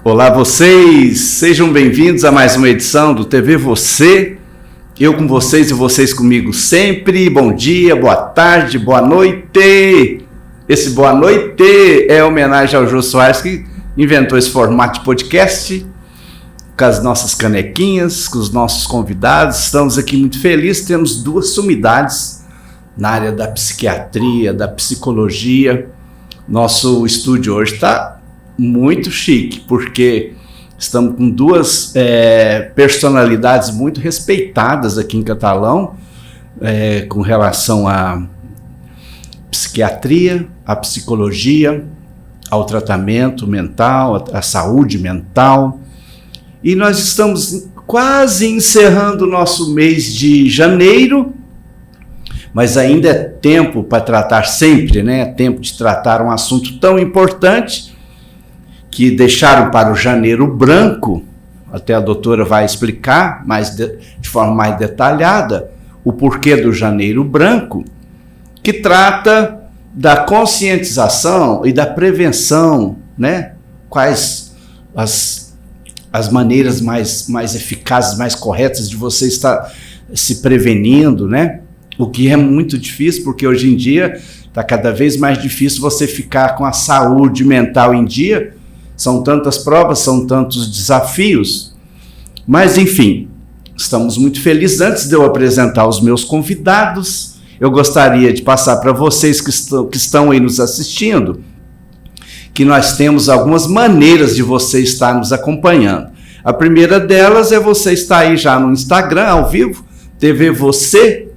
Olá vocês, sejam bem-vindos a mais uma edição do TV Você, eu com vocês e vocês comigo sempre. Bom dia, boa tarde, boa noite. Esse boa noite é homenagem ao Jô Soares, que inventou esse formato de podcast, com as nossas canequinhas, com os nossos convidados. Estamos aqui muito felizes, temos duas sumidades na área da psiquiatria, da psicologia. Nosso estúdio hoje está muito chique, porque estamos com duas personalidades muito respeitadas aqui em Catalão, com relação à psiquiatria, à psicologia, ao tratamento mental, à saúde mental. E nós estamos quase encerrando o nosso mês de janeiro, mas ainda é tempo para tratar sempre, né? É tempo de tratar um assunto tão importante que deixaram para o janeiro branco. Até a doutora vai explicar de forma mais detalhada o porquê do janeiro branco, que trata da conscientização e da prevenção, né? Quais as maneiras mais eficazes, mais corretas de você estar se prevenindo, né? O que é muito difícil, porque hoje em dia está cada vez mais difícil você ficar com a saúde mental em dia. São tantas provas, são tantos desafios, mas enfim, estamos muito felizes. Antes de eu apresentar os meus convidados, eu gostaria de passar para vocês que estão aí nos assistindo, que nós temos algumas maneiras de você estar nos acompanhando. A primeira delas é você estar aí já no Instagram, ao vivo, TV Você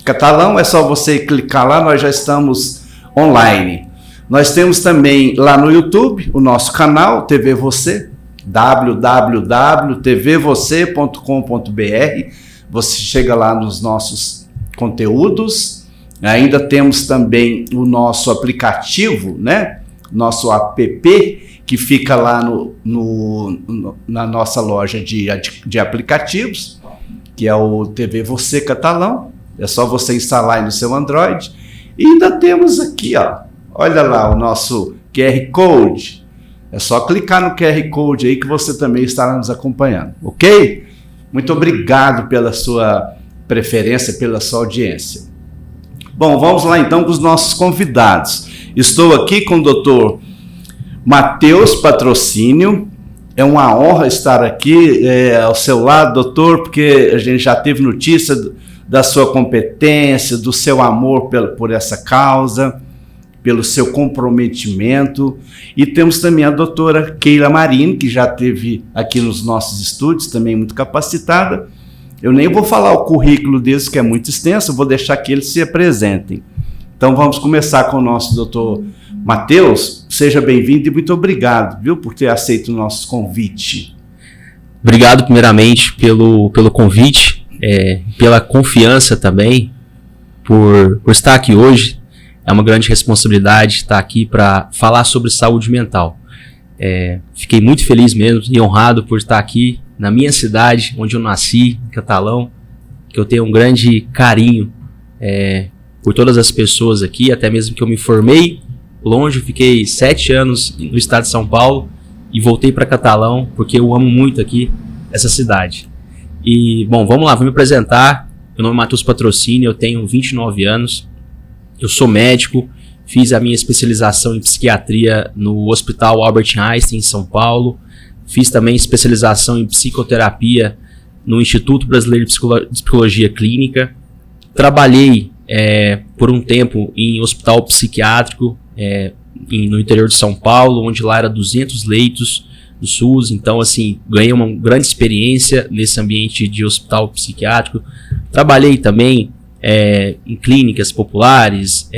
Catalão, é só você clicar lá, nós já estamos online. Nós temos também lá no YouTube o nosso canal TV Você, www.tvvocê.com.br. Você chega lá nos nossos conteúdos. Ainda temos também o nosso aplicativo, né? Nosso app, que fica lá na nossa loja de aplicativos, que é o TV Você Catalão. É só você instalar aí no seu Android. E ainda temos aqui, ó. Olha lá o nosso QR Code. É só clicar no QR Code aí que você também estará nos acompanhando, ok? Muito obrigado pela sua preferência, pela sua audiência. Bom, vamos lá então com os nossos convidados. Estou aqui com o Dr. Matheus Patrocínio. É uma honra estar aqui ao seu lado, doutor, porque a gente já teve notícia da sua competência, do seu amor por essa causa, pelo seu comprometimento. E temos também a doutora Keila Marini, que já esteve aqui nos nossos estúdios, também muito capacitada. Eu nem vou falar o currículo deles, que é muito extenso, vou deixar que eles se apresentem. Então vamos começar com o nosso doutor Matheus. Seja bem-vindo e muito obrigado, viu, por ter aceito o nosso convite. Obrigado primeiramente pelo convite, pela confiança também, por estar aqui hoje. É uma grande responsabilidade estar aqui para falar sobre saúde mental. Fiquei muito feliz mesmo e honrado por estar aqui na minha cidade, onde eu nasci, em Catalão, que eu tenho um grande carinho por todas as pessoas aqui, até mesmo que eu me formei longe, fiquei 7 anos no estado de São Paulo e voltei para Catalão, porque eu amo muito aqui essa cidade. E, bom, vamos lá, vou me apresentar. Meu nome é Matheus Patrocínio, eu tenho 29 anos. Eu sou médico, fiz a minha especialização em psiquiatria no Hospital Albert Einstein, em São Paulo. Fiz também especialização em psicoterapia no Instituto Brasileiro de Psicologia Clínica. Trabalhei por um tempo em hospital psiquiátrico no interior de São Paulo, onde lá era 200 leitos do SUS. Então, assim, ganhei uma grande experiência nesse ambiente de hospital psiquiátrico. Trabalhei também em clínicas populares,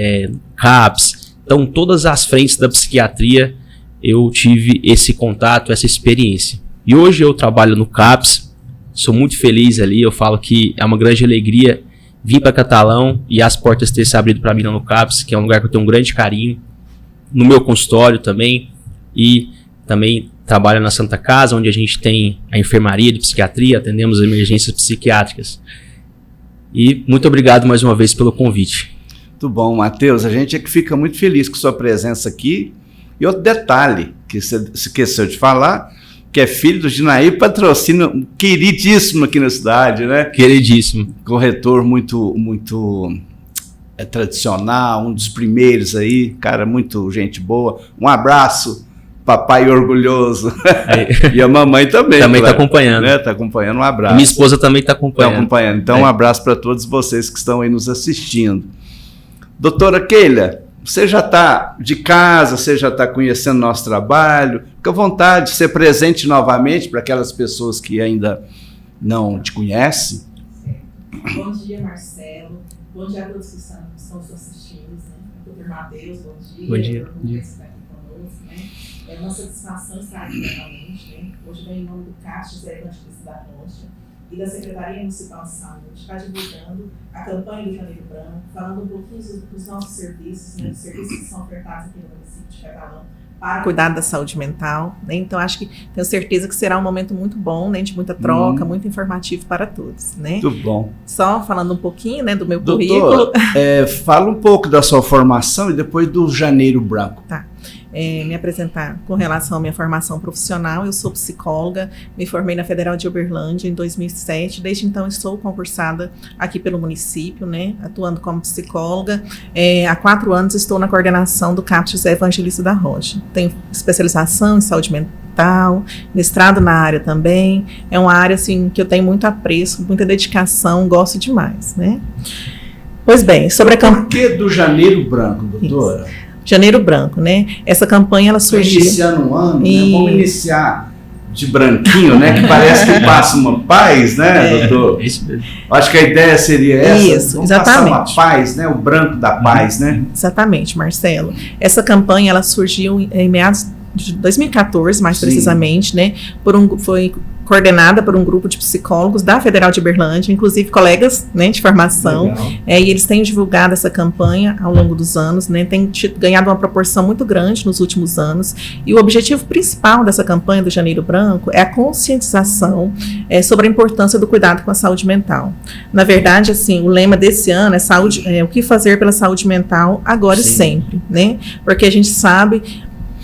CAPS. Então, todas as frentes da psiquiatria eu tive esse contato, essa experiência. E hoje eu trabalho no CAPS, sou muito feliz ali, eu falo que é uma grande alegria vir para Catalão e as portas ter se abrido para mim no CAPS, que é um lugar que eu tenho um grande carinho, no meu consultório também, e também trabalho na Santa Casa, onde a gente tem a enfermaria de psiquiatria, atendemos emergências psiquiátricas. E muito obrigado mais uma vez pelo convite. Muito bom, Matheus. A gente é que fica muito feliz com sua presença aqui. E outro detalhe que você esqueceu de falar, que é filho do Ginair Patrocínio, queridíssimo aqui na cidade, né? Queridíssimo. Corretor muito tradicional, um dos primeiros aí, cara, muito gente boa. Um abraço, papai orgulhoso. E a mamãe também. Também está claro, acompanhando. Né? Tá acompanhando, um abraço. E minha esposa também está acompanhando. Então, um abraço para todos vocês que estão aí nos assistindo. Doutora Keila, você já está de casa, você já está conhecendo nosso trabalho, fica à vontade de ser presente novamente para aquelas pessoas que ainda não te conhecem. Bom dia, Marcelo. Bom dia a todos que estão nos assistindo. Doutor Matheus, bom dia. Bom dia. Doutor Luiz, que está aqui conosco. É uma satisfação estar aqui novamente. Hoje vem em nome do CAPS, José Evangelista da Rocha, e da Secretaria Municipal de Saúde, está divulgando a campanha do Janeiro Branco, falando um pouquinho dos nossos serviços, dos serviços que são ofertados aqui no município de Catalão para cuidar da saúde mental. Tenho certeza que será um momento muito bom, de muita troca, muito informativo para todos. Muito bom. Só falando um pouquinho do meu Doutor, currículo. Fala um pouco da sua formação e depois do Janeiro Branco. Tá. Me apresentar com relação à minha formação profissional. Eu sou psicóloga, me formei na Federal de Uberlândia em 2007. Desde então estou concursada aqui pelo município, atuando como psicóloga. Há 4 anos estou na coordenação do CAPS José Evangelista da Rocha. Tenho especialização em saúde mental, mestrado na área também. É uma área assim, que eu tenho muito apreço, muita dedicação, gosto demais. Pois bem, sobre a campanha... Por que do Janeiro Branco, doutora? Isso. Janeiro Branco, Essa campanha, ela surgiu... Iniciando um ano, Vamos iniciar de branquinho, que parece que passa uma paz, doutor? Acho que a ideia seria essa. Isso, Vamos exatamente. Passar uma paz, o branco da paz, Exatamente, Marcelo. Essa campanha, ela surgiu em meados de 2014, mais precisamente, foi coordenada por um grupo de psicólogos da Federal de Uberlândia, inclusive colegas de formação, e eles têm divulgado essa campanha ao longo dos anos, tem ganhado uma proporção muito grande nos últimos anos, e o objetivo principal dessa campanha do Janeiro Branco é a conscientização sobre a importância do cuidado com a saúde mental. Na verdade, assim, o lema desse ano é o que fazer pela saúde mental agora e sempre, porque a gente sabe...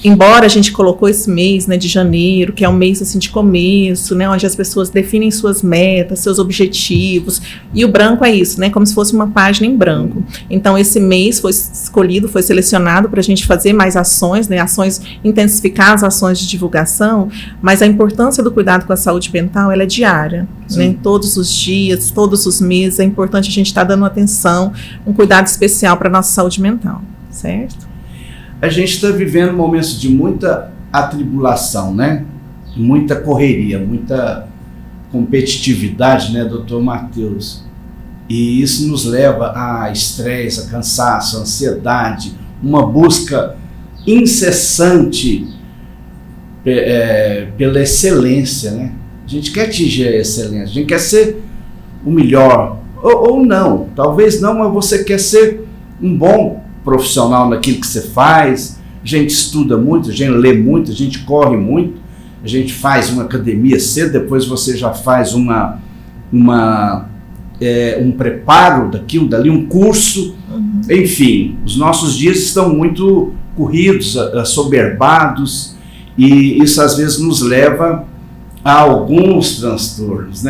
Embora a gente colocou esse mês de janeiro, que é um mês assim, de começo, onde as pessoas definem suas metas, seus objetivos, e o branco é isso, como se fosse uma página em branco. Então esse mês foi escolhido, foi selecionado para a gente fazer mais ações, intensificar as ações de divulgação, mas a importância do cuidado com a saúde mental, ela é diária, todos os dias, todos os meses, é importante a gente estar dando atenção, um cuidado especial para a nossa saúde mental, certo? A gente está vivendo momentos de muita atribulação, muita correria, muita competitividade, doutor Matheus? E isso nos leva a estresse, a cansaço, a ansiedade, uma busca incessante pela excelência, A gente quer atingir a excelência, a gente quer ser o melhor, ou não, talvez não, mas você quer ser um bom profissional naquilo que você faz. A gente estuda muito, a gente lê muito, a gente corre muito, a gente faz uma academia cedo, depois você já faz um preparo daquilo, dali um curso, enfim, os nossos dias estão muito corridos, assoberbados, e isso às vezes nos leva a alguns transtornos,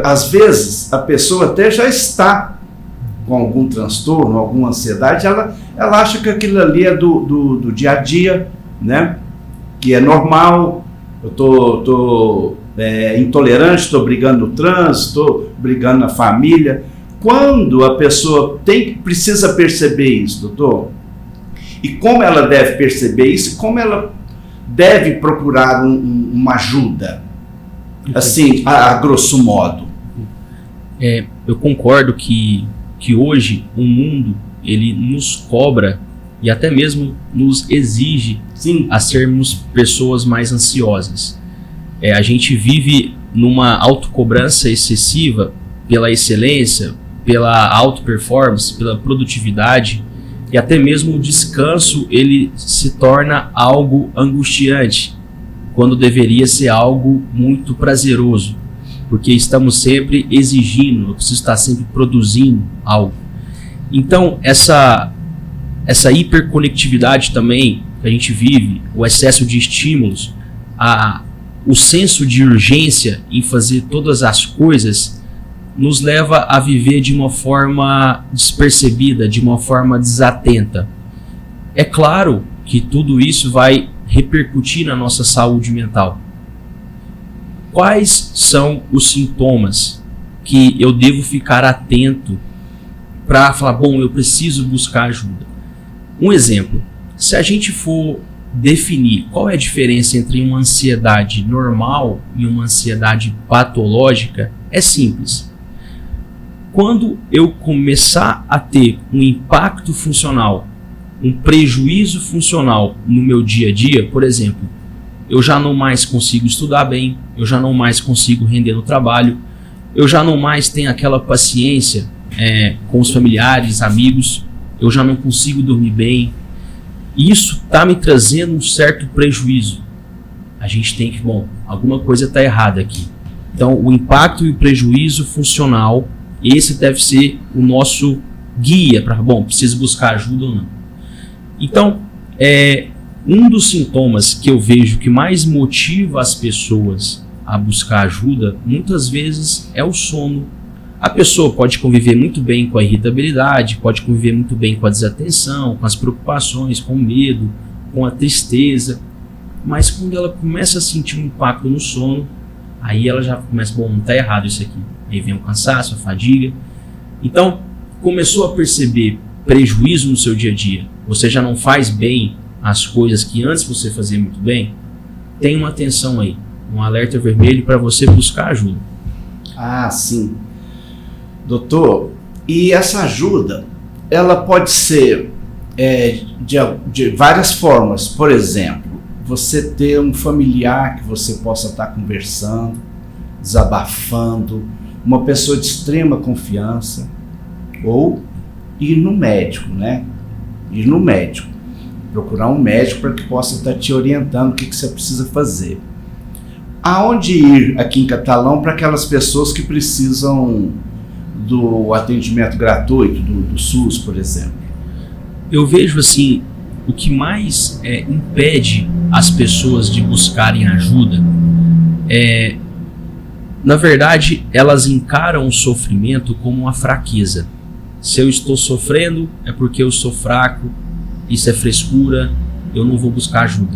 Às vezes a pessoa até já está com algum transtorno, alguma ansiedade, ela acha que aquilo ali é do dia a dia, que é normal. Eu estou intolerante, estou brigando no trânsito, estou brigando na família. Quando a pessoa precisa perceber isso, doutor? E como ela deve perceber isso? Como ela deve procurar uma ajuda? Assim, a grosso modo. Eu concordo que que hoje o mundo ele nos cobra e até mesmo nos exige a sermos pessoas mais ansiosas. A gente vive numa autocobrança excessiva pela excelência, pela auto-performance, pela produtividade, e até mesmo o descanso ele se torna algo angustiante, quando deveria ser algo muito prazeroso, porque estamos sempre exigindo, eu preciso estar sempre produzindo algo. Então, essa hiperconectividade também que a gente vive, o excesso de estímulos, o senso de urgência em fazer todas as coisas, nos leva a viver de uma forma despercebida, de uma forma desatenta. É claro que tudo isso vai repercutir na nossa saúde mental. Quais são os sintomas que eu devo ficar atento para falar, bom, eu preciso buscar ajuda? Um exemplo, se a gente for definir qual é a diferença entre uma ansiedade normal e uma ansiedade patológica, é simples. Quando eu começar a ter um impacto funcional, um prejuízo funcional no meu dia a dia, por exemplo, eu já não mais consigo estudar bem, eu já não mais consigo render no trabalho, eu já não mais tenho aquela paciência com os familiares, amigos, eu já não consigo dormir bem. Isso está me trazendo um certo prejuízo. A gente tem que, alguma coisa está errada aqui. Então, o impacto e o prejuízo funcional, esse deve ser o nosso guia para, preciso buscar ajuda ou não. Então, um dos sintomas que eu vejo que mais motiva as pessoas a buscar ajuda, muitas vezes, é o sono. A pessoa pode conviver muito bem com a irritabilidade, pode conviver muito bem com a desatenção, com as preocupações, com o medo, com a tristeza, mas quando ela começa a sentir um impacto no sono, aí ela já começa, não está errado isso aqui. Aí vem o cansaço, a fadiga. Então, começou a perceber prejuízo no seu dia a dia, você já não faz bem as coisas que antes você fazia muito bem, tem uma atenção aí, um alerta vermelho para você buscar ajuda. Ah, sim. Doutor, e essa ajuda, ela pode ser de várias formas. Por exemplo, você ter um familiar que você possa estar conversando, desabafando, uma pessoa de extrema confiança, ou ir no médico, né? Ir no médico, procurar um médico para que possa estar te orientando o que você precisa fazer. Aonde ir aqui em Catalão para aquelas pessoas que precisam do atendimento gratuito, do SUS, por exemplo? Eu vejo assim, o que mais impede as pessoas de buscarem ajuda na verdade, elas encaram o sofrimento como uma fraqueza. Se eu estou sofrendo, é porque eu sou fraco, isso é frescura, eu não vou buscar ajuda.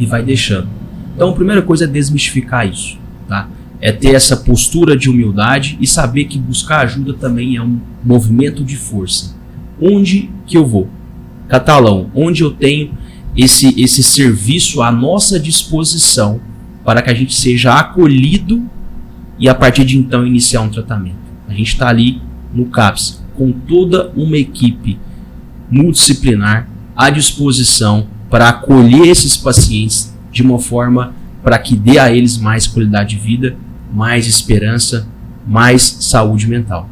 E vai deixando. Então, a primeira coisa é desmistificar isso, tá? É ter essa postura de humildade e saber que buscar ajuda também é um movimento de força. Onde que eu vou? Catalão, onde eu tenho esse serviço à nossa disposição para que a gente seja acolhido e a partir de então iniciar um tratamento. A gente está ali no CAPS com toda uma equipe multidisciplinar à disposição para acolher esses pacientes de uma forma para que dê a eles mais qualidade de vida, mais esperança, mais saúde mental.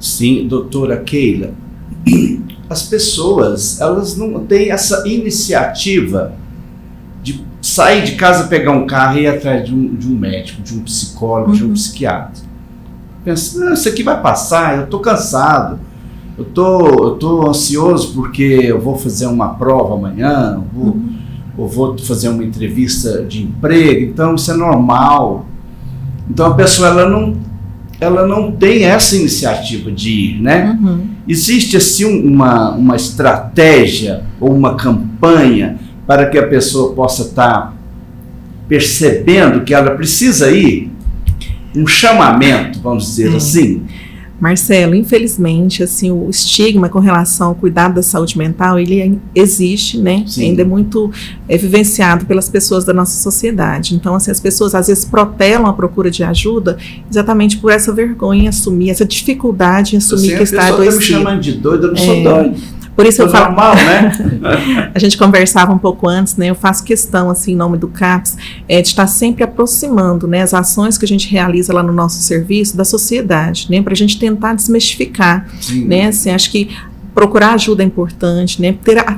Sim, doutora Keila, as pessoas, elas não têm essa iniciativa de sair de casa, pegar um carro e ir atrás de um médico, de um psicólogo, de um psiquiatra. Pensa, não, isso aqui vai passar, eu estou cansado, eu tô ansioso porque eu vou fazer uma prova amanhã, eu vou fazer uma entrevista de emprego, então isso é normal. Então a pessoa ela não tem essa iniciativa de ir, né? Existe assim uma estratégia ou uma campanha para que a pessoa possa estar percebendo que ela precisa ir? Um chamamento, vamos dizer assim? Marcelo, infelizmente, assim, o estigma com relação ao cuidado da saúde mental, ele existe, né? Sim. Ainda é muito vivenciado pelas pessoas da nossa sociedade. Então, assim, as pessoas às vezes protelam a procura de ajuda exatamente por essa vergonha em assumir, essa dificuldade em assumir que está adoecido. Você tá me chamando de doido, eu não sou doido. Por isso eu falo, normal, né? A gente conversava um pouco antes, né? Eu faço questão, assim, em nome do CAPS, de estar sempre aproximando, né, as ações que a gente realiza lá no nosso serviço da sociedade, né, para a gente tentar desmistificar, né? Assim, acho que procurar ajuda é importante, né?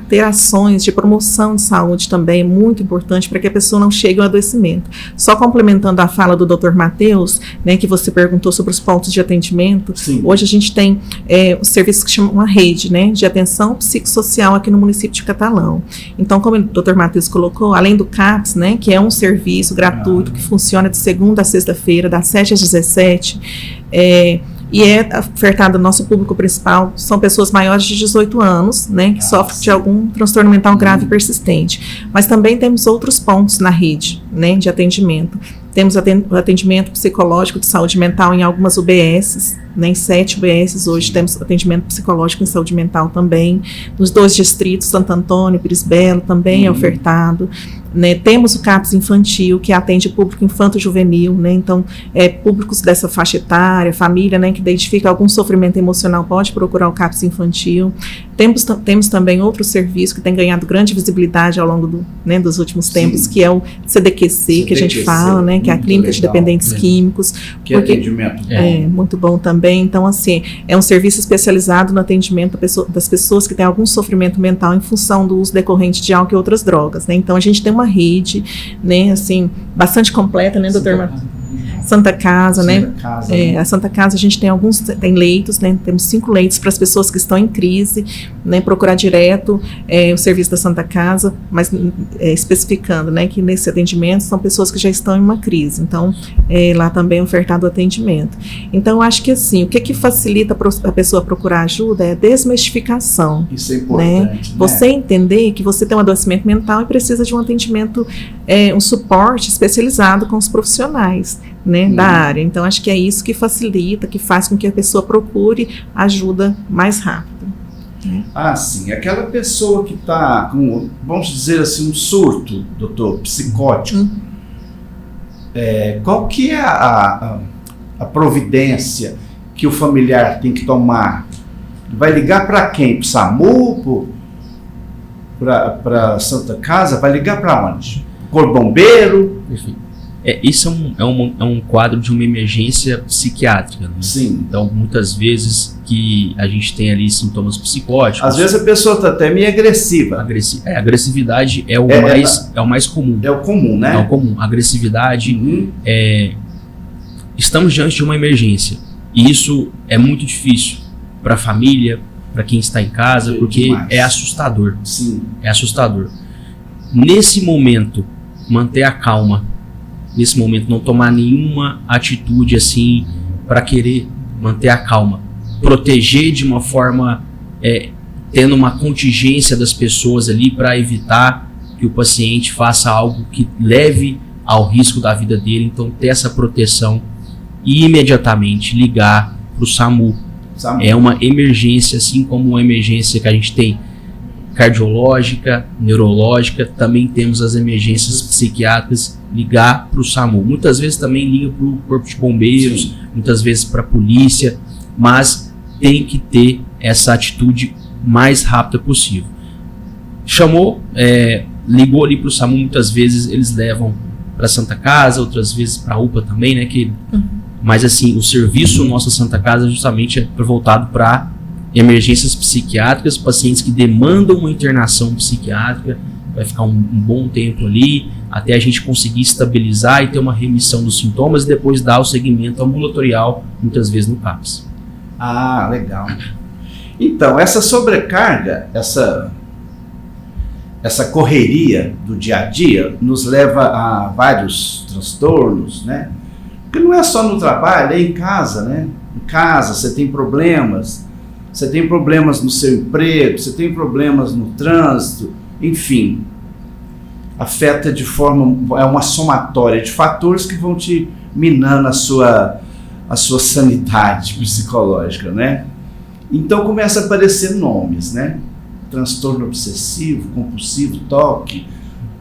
Ter ações de promoção de saúde também é muito importante para que a pessoa não chegue ao adoecimento. Só complementando a fala do Dr. Matheus, né, que você perguntou sobre os pontos de atendimento, Sim. Hoje a gente tem um serviço que chama uma rede, né, de atenção psicossocial aqui no município de Catalão. Então, como o Dr. Matheus colocou, além do CAPS, né, que é um serviço gratuito que funciona de segunda a sexta-feira, das 7 às 17, e é ofertado ao nosso público principal, são pessoas maiores de 18 anos, né, que sofrem de algum transtorno mental grave e persistente. Mas também temos outros pontos na rede, né, de atendimento. Temos atendimento psicológico de saúde mental em algumas UBSs, né, em 7 UBSs hoje temos atendimento psicológico em saúde mental também. Nos 2 distritos, Santo Antônio e Pires Belo, também é ofertado. Né, temos o CAPS infantil, que atende público infanto-juvenil, né, então públicos dessa faixa etária, família, né, que identifica algum sofrimento emocional, pode procurar o CAPS infantil. Temos também outro serviço que tem ganhado grande visibilidade ao longo dos últimos tempos, que é o CDQC, que a gente fala, né, que é a Clínica de Dependentes Químicos. Que atendimento. Muito bom também. Então, assim, é um serviço especializado no atendimento das pessoas que têm algum sofrimento mental em função do uso decorrente de álcool e outras drogas, né. Então, a gente tem uma rede, né, assim, bastante completa, né, doutor? Santa Casa, né? A Santa Casa, a gente tem leitos, né? Temos 5 leitos para as pessoas que estão em crise, né? Procurar direto o serviço da Santa Casa, mas especificando, né, que nesse atendimento são pessoas que já estão em uma crise. Então, lá também é ofertado o atendimento. Então, eu acho que assim, o que facilita a pessoa procurar ajuda é a desmistificação. Isso é importante, né? Você entender que você tem um adoecimento mental e precisa de um atendimento, um suporte especializado com os profissionais, né, da área. Então, acho que é isso que facilita, que faz com que a pessoa procure ajuda mais rápido. Né? Ah, sim. Aquela pessoa que está com, vamos dizer assim, um surto, doutor, psicótico, qual que é a providência que o familiar tem que tomar? Vai ligar para quem? Para o SAMU? Para Santa Casa? Vai ligar para onde? Corpo Bombeiro? Enfim. Isso é um quadro de uma emergência psiquiátrica, né? Sim. Então, muitas vezes que a gente tem ali sintomas psicóticos. Às vezes a pessoa está até meio agressiva. A agressividade é o mais comum. É o comum, né? É o comum. A agressividade, estamos diante de uma emergência. E isso é muito difícil para a família, para quem está em casa, porque demais. É assustador. Sim. É assustador. Nesse momento, manter a calma. Nesse momento, não tomar nenhuma atitude assim para querer manter a calma. Proteger de uma forma, tendo uma contingência das pessoas ali para evitar que o paciente faça algo que leve ao risco da vida dele. Então, ter essa proteção e imediatamente ligar para o SAMU. É uma emergência, assim como uma emergência que a gente tem cardiológica, neurológica, também temos as emergências psiquiátricas, ligar para o SAMU. Muitas vezes também liga para o Corpo de Bombeiros, sim, muitas vezes para a polícia, mas tem que ter essa atitude mais rápida possível. Chamou, ligou ali para o SAMU, muitas vezes eles levam para a Santa Casa, outras vezes para a UPA também, né? Mas assim, o serviço Nossa Santa Casa justamente é voltado para emergências psiquiátricas, pacientes que demandam uma internação psiquiátrica, vai ficar um bom tempo ali, até a gente conseguir estabilizar e ter uma remissão dos sintomas e depois dar o segmento ambulatorial, muitas vezes no CAPS. Ah, legal. Então, essa sobrecarga, essa correria do dia a dia nos leva a vários transtornos, né? Porque não é só no trabalho, é em casa, né? Em casa você tem problemas no seu emprego, você tem problemas no trânsito, enfim. Afeta de forma, é uma somatória de fatores que vão te minando a sua a sua sanidade psicológica, né? Então começa a aparecer nomes, né? Transtorno obsessivo, compulsivo, toque,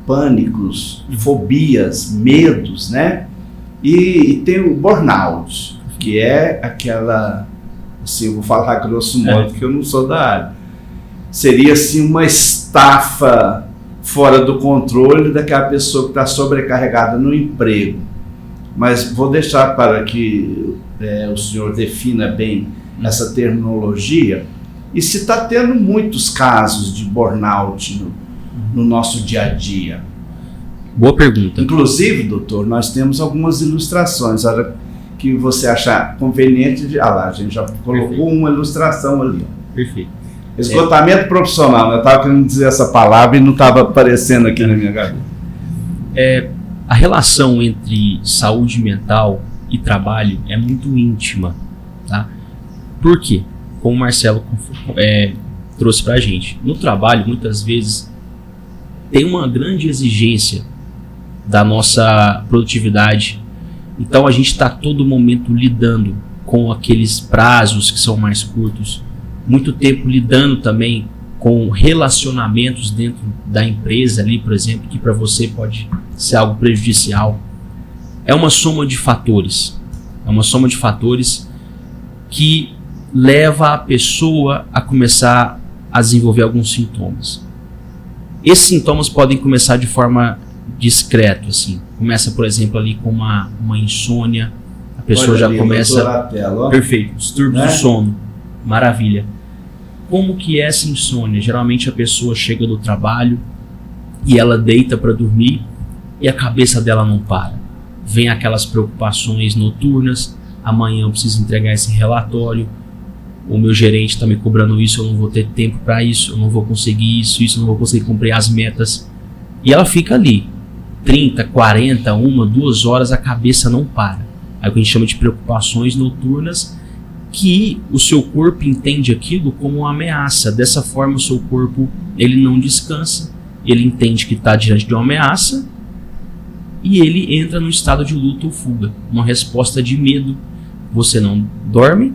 pânicos, fobias, medos, né? E tem o burnout, que é aquela, assim, eu vou falar grosso modo, porque eu não sou da área. Seria assim uma estafa fora do controle daquela pessoa que está sobrecarregada no emprego. Mas vou deixar para que o senhor defina bem essa terminologia. E se está tendo muitos casos de burnout no nosso dia a dia? Boa pergunta. Inclusive, doutor, nós temos algumas ilustrações. A hora que você achar conveniente, lá, a gente já colocou Perfeito. Uma ilustração ali. Perfeito. Esgotamento profissional. Eu estava querendo dizer essa palavra e não estava aparecendo aqui na minha cabeça. A relação entre saúde mental e trabalho é muito íntima, tá? Por quê? Como o Marcelo trouxe para a gente, no trabalho muitas vezes tem uma grande exigência da nossa produtividade, então a gente está todo momento lidando com aqueles prazos que são mais curtos, muito tempo lidando também com relacionamentos dentro da empresa ali, por exemplo, que para você pode ser algo prejudicial. É uma soma de fatores, que leva a pessoa a começar a desenvolver alguns sintomas. Esses sintomas podem começar de forma discreta, assim. Começa, por exemplo, ali com uma insônia, a pessoa Olha já ali, começa... tela, perfeito, distúrbios do sono, maravilha. Como que é essa insônia? Geralmente a pessoa chega do trabalho e ela deita para dormir e a cabeça dela não para. Vem aquelas preocupações noturnas, amanhã eu preciso entregar esse relatório, o meu gerente está me cobrando isso, eu não vou ter tempo para isso, eu não vou conseguir isso, eu não vou conseguir cumprir as metas. E ela fica ali, 30, 40, 1, 2 horas, a cabeça não para. Aí o que a gente chama de preocupações noturnas, que o seu corpo entende aquilo como uma ameaça. Dessa forma o seu corpo ele não descansa, ele entende que está diante de uma ameaça e ele entra num estado de luta ou fuga, uma resposta de medo. Você não dorme,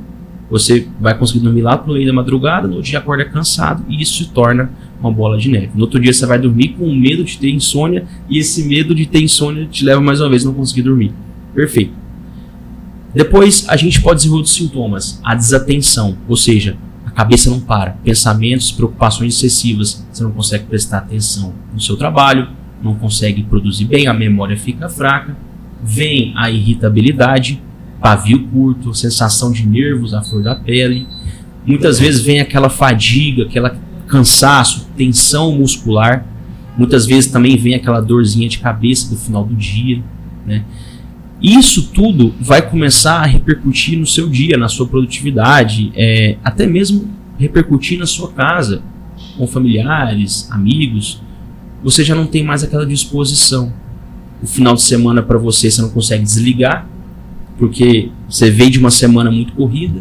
você vai conseguir dormir lá pro meio da madrugada, no outro dia acorda cansado e isso se torna uma bola de neve. No outro dia você vai dormir com medo de ter insônia e esse medo de ter insônia te leva mais uma vez a não conseguir dormir. Perfeito. Depois a gente pode desenvolver outros sintomas, a desatenção, ou seja, a cabeça não para, pensamentos, preocupações excessivas, você não consegue prestar atenção no seu trabalho, não consegue produzir bem, a memória fica fraca, vem a irritabilidade, pavio curto, sensação de nervos à flor da pele, muitas vezes vem aquela fadiga, aquela cansaço, tensão muscular, muitas vezes também vem aquela dorzinha de cabeça do final do dia, né? Isso tudo vai começar a repercutir no seu dia, na sua produtividade, até mesmo repercutir na sua casa, com familiares, amigos. Você já não tem mais aquela disposição. O final de semana para você não consegue desligar, porque você veio de uma semana muito corrida.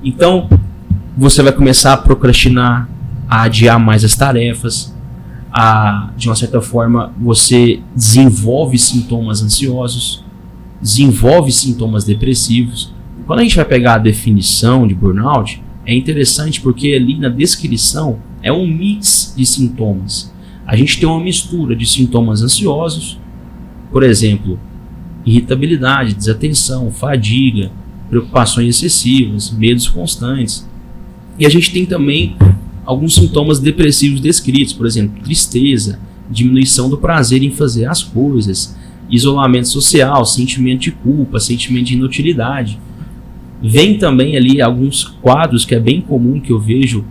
Então, você vai começar a procrastinar, a adiar mais as tarefas, de uma certa forma, você desenvolve sintomas ansiosos, desenvolve sintomas depressivos. Quando a gente vai pegar a definição de burnout, é interessante porque ali na descrição é um mix de sintomas. A gente tem uma mistura de sintomas ansiosos, por exemplo, irritabilidade, desatenção, fadiga, preocupações excessivas, medos constantes. E a gente tem também alguns sintomas depressivos descritos, por exemplo, tristeza, diminuição do prazer em fazer as coisas, isolamento social, sentimento de culpa, sentimento de inutilidade. Vem também ali alguns quadros que é bem comum que eu vejo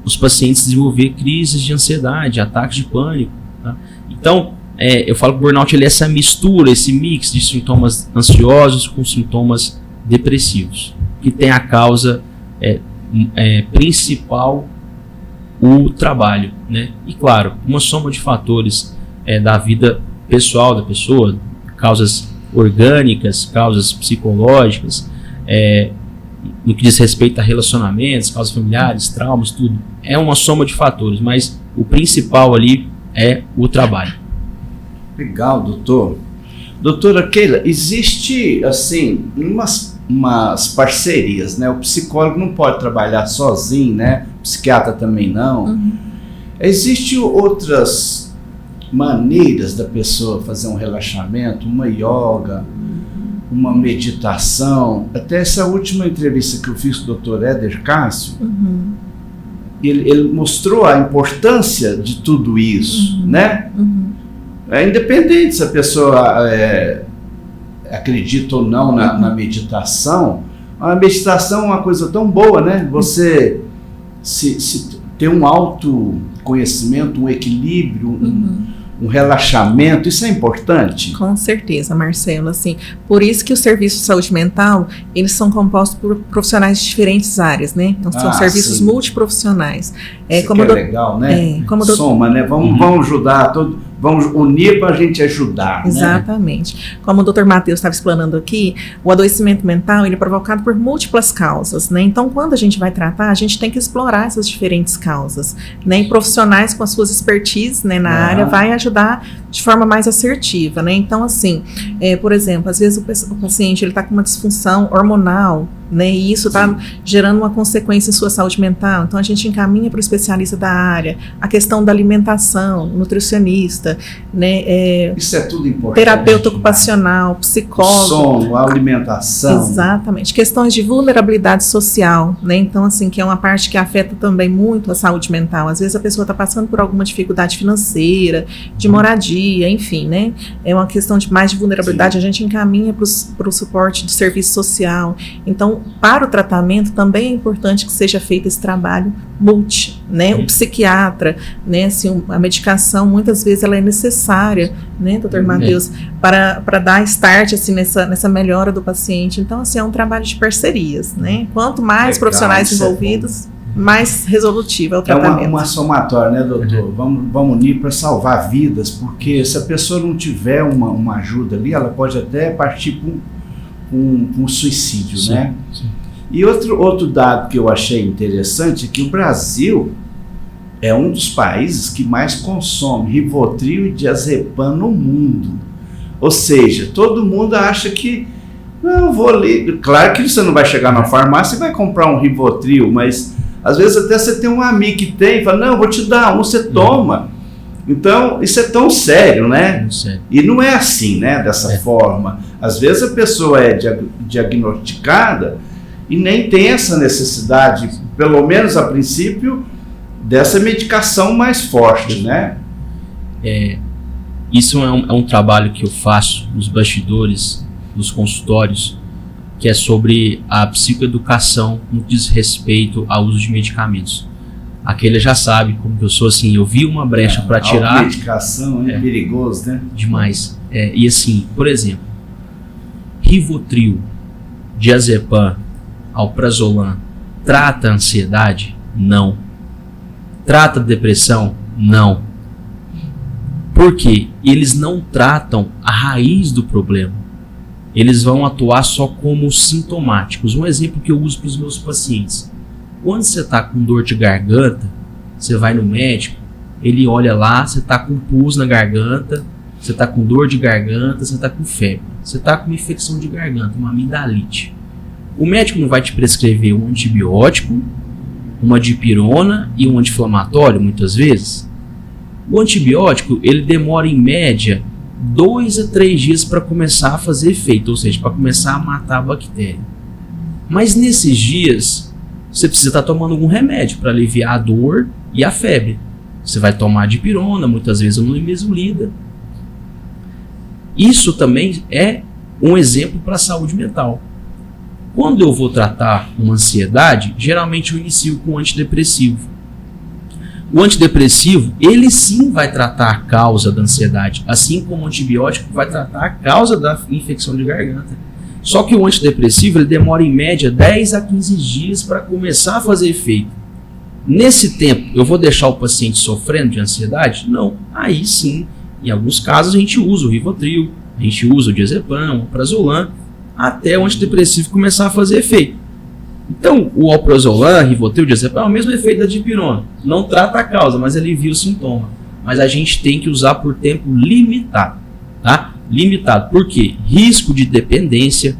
os pacientes desenvolver crises de ansiedade, ataques de pânico. Tá? Então, eu falo que o burnout ele é essa mistura, esse mix de sintomas ansiosos com sintomas depressivos, que tem a causa principal o trabalho, né? E claro, uma soma de fatores da vida pessoal da pessoa, causas orgânicas, causas psicológicas, no que diz respeito a relacionamentos, causas familiares, traumas, tudo. É uma soma de fatores, mas o principal ali é o trabalho. Legal, doutor. Doutora Keila, existe, assim, umas parcerias, né? O psicólogo não pode trabalhar sozinho, né? O psiquiatra também não. Uhum. Existem outras maneiras da pessoa fazer um relaxamento, uma yoga, uma meditação. Até essa última entrevista que eu fiz com o Dr. Éder Cássio, ele mostrou a importância de tudo isso, né? É independente se a pessoa acredita ou não na meditação. A meditação é uma coisa tão boa, né? Você se ter um autoconhecimento, um equilíbrio, um relaxamento, isso é importante? Com certeza, Marcelo, assim, por isso que os serviços de saúde mental, eles são compostos por profissionais de diferentes áreas, né? Então, são serviços multiprofissionais. Isso como é legal, né? Soma, né? Vamos ajudar todos. Vamos unir para a gente ajudar. Exatamente. Né? Como o Dr. Matheus estava explanando aqui, o adoecimento mental ele é provocado por múltiplas causas, né? Então, quando a gente vai tratar, a gente tem que explorar essas diferentes causas, né? E profissionais com as suas expertises, né, na área vai ajudar de forma mais assertiva, né? Então, assim, por exemplo, às vezes o paciente ele está com uma disfunção hormonal, né? E isso está gerando uma consequência em sua saúde mental. Então, a gente encaminha para o especialista da área, a questão da alimentação, nutricionista, né? Isso é tudo importante. Terapeuta ocupacional, psicólogo. O sono, a alimentação. Exatamente. Questões de vulnerabilidade social, né? Então, assim, que é uma parte que afeta também muito a saúde mental. Às vezes a pessoa está passando por alguma dificuldade financeira, de moradia, enfim, né? É uma questão de mais de vulnerabilidade, a gente encaminha para o suporte do serviço social. Então, para o tratamento também é importante que seja feito esse trabalho multi, né? O psiquiatra, né? Assim, a medicação, muitas vezes, ela é necessária, né, Dr. Matheus, para dar start, assim, nessa melhora do paciente. Então, assim, é um trabalho de parcerias, né? Quanto mais profissionais envolvidos, mais resolutivo é o tratamento. É uma somatória, né, doutor? Vamos unir para salvar vidas, porque se a pessoa não tiver uma ajuda ali, ela pode até partir para um suicídio, né? Sim. E outro dado que eu achei interessante é que o Brasil é um dos países que mais consome Rivotril e Diazepam no mundo. Ou seja, todo mundo acha que não, vou ali. Claro que você não vai chegar na farmácia e vai comprar um Rivotril, mas às vezes até você tem um amigo que tem e fala, não, eu vou te dar um, você toma. Então, isso é tão sério, né? E não é assim, né? Dessa forma. Às vezes a pessoa é diagnosticada e nem tem essa necessidade, pelo menos a princípio, dessa medicação mais forte, né? Isso é um trabalho que eu faço nos bastidores, nos consultórios, que é sobre a psicoeducação no que diz respeito ao uso de medicamentos. Aquele já sabe como que eu sou, assim, eu vi uma brecha para tirar. A medicação é perigoso, né? Demais. E assim, por exemplo, Rivotril, Diazepam, Alprazolam, trata a ansiedade? Não. Trata a depressão? Não. Por quê? Eles não tratam a raiz do problema. Eles vão atuar só como sintomáticos. Um exemplo que eu uso para os meus pacientes. Quando você está com dor de garganta, você vai no médico, ele olha lá, você está com pus na garganta, você está com dor de garganta, você está com febre, você está com uma infecção de garganta, uma amidalite. O médico não vai te prescrever um antibiótico, uma dipirona e um anti-inflamatório, muitas vezes. O antibiótico, ele demora em média 2 a 3 dias para começar a fazer efeito, ou seja, para começar a matar a bactéria. Mas nesses dias, você precisa estar tomando algum remédio para aliviar a dor e a febre. Você vai tomar dipirona, muitas vezes uma nimesulida. Isso também é um exemplo para a saúde mental. Quando eu vou tratar uma ansiedade, geralmente eu inicio com um antidepressivo. O antidepressivo, ele sim vai tratar a causa da ansiedade, assim como o antibiótico vai tratar a causa da infecção de garganta. Só que o antidepressivo ele demora em média 10 a 15 dias para começar a fazer efeito. Nesse tempo, eu vou deixar o paciente sofrendo de ansiedade? Não. Aí sim, em alguns casos a gente usa o Rivotril, a gente usa o Diazepam, o Alprazolam, até o antidepressivo começar a fazer efeito. Então, o Alprazolam, Rivotril, Diazepam é o mesmo efeito da dipirona. Não trata a causa, mas alivia o sintoma. Mas a gente tem que usar por tempo limitado, tá? limitado. Por quê? Risco de dependência,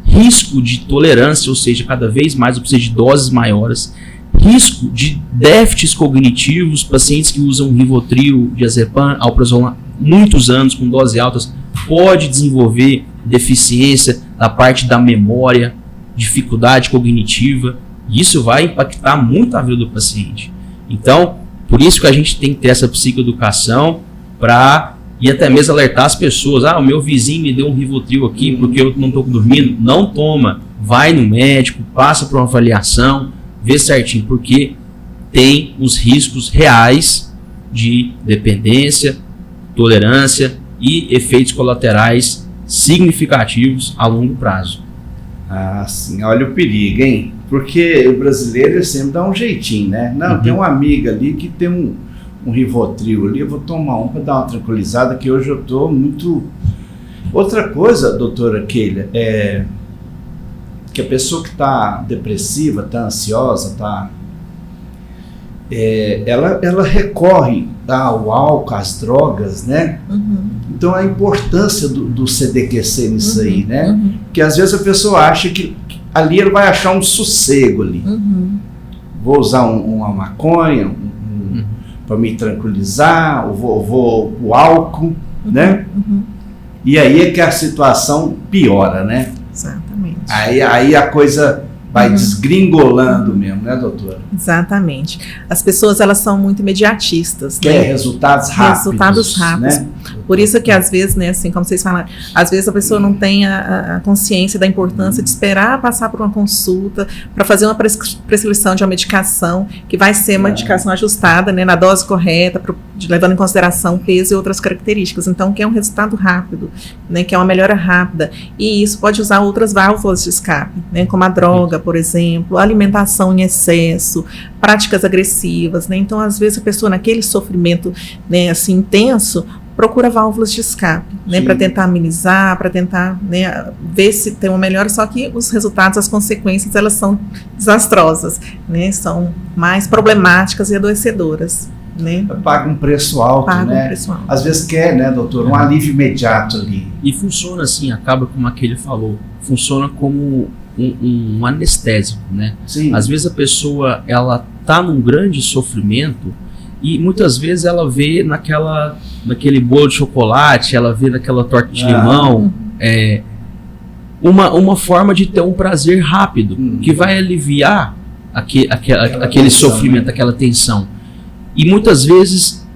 risco de tolerância, ou seja, cada vez mais eu preciso de doses maiores, risco de déficits cognitivos, pacientes que usam Rivotril, diazepam, alprazolam muitos anos com doses altas, pode desenvolver deficiência da parte da memória, dificuldade cognitiva, e isso vai impactar muito a vida do paciente. Então, por isso que a gente tem que ter essa psicoeducação para e até mesmo alertar as pessoas. O meu vizinho me deu um Rivotril aqui porque eu não estou dormindo. Não toma, vai no médico, passa por uma avaliação, vê certinho, porque tem os riscos reais de dependência, tolerância e efeitos colaterais significativos a longo prazo. Sim, olha o perigo, hein? Porque o brasileiro sempre dá um jeitinho, né? Não, tem uma amiga ali que tem um Rivotril ali, eu vou tomar um para dar uma tranquilizada, que hoje eu estou muito... Outra coisa, doutora Keila, é que a pessoa que está depressiva, está ansiosa, ela recorre ao álcool, às drogas, né? Então a importância do CDQC nisso aí, né? Que às vezes a pessoa acha que ali ele vai achar um sossego ali. Vou usar uma maconha para me tranquilizar, ou vou o álcool, né? E aí é que a situação piora, né? Exatamente. Aí a coisa vai desgringolando mesmo, né, doutora? Exatamente. As pessoas, elas são muito imediatistas. Quer resultados rápidos. Resultados rápidos. Né? Por isso que às vezes, né, assim, como vocês falaram, às vezes a pessoa não tem a consciência da importância de esperar passar por uma consulta para fazer uma prescrição de uma medicação que vai ser uma medicação ajustada, né, na dose correta, levando em consideração peso e outras características. Então, quer um resultado rápido, né, quer uma melhora rápida. E isso pode usar outras válvulas de escape, né, como a droga, por exemplo, alimentação em excesso, práticas agressivas, né? Então, às vezes, a pessoa naquele sofrimento, né, assim, intenso, procura válvulas de escape, né, para tentar amenizar, para tentar, né, ver se tem uma melhora, só que os resultados, as consequências, elas são desastrosas, né, são mais problemáticas e adoecedoras. Né? Paga um preço alto, né? Às vezes quer, né, doutor, um alívio imediato ali. E funciona assim, acaba como aquele falou, funciona como um anestésico, né? Sim. Às vezes a pessoa, ela tá num grande sofrimento e muitas vezes ela vê naquele bolo de chocolate, ela vê naquela torta de limão, uma forma de ter um prazer rápido, que vai aliviar aquele sofrimento, aquela tensão. E muitas vezes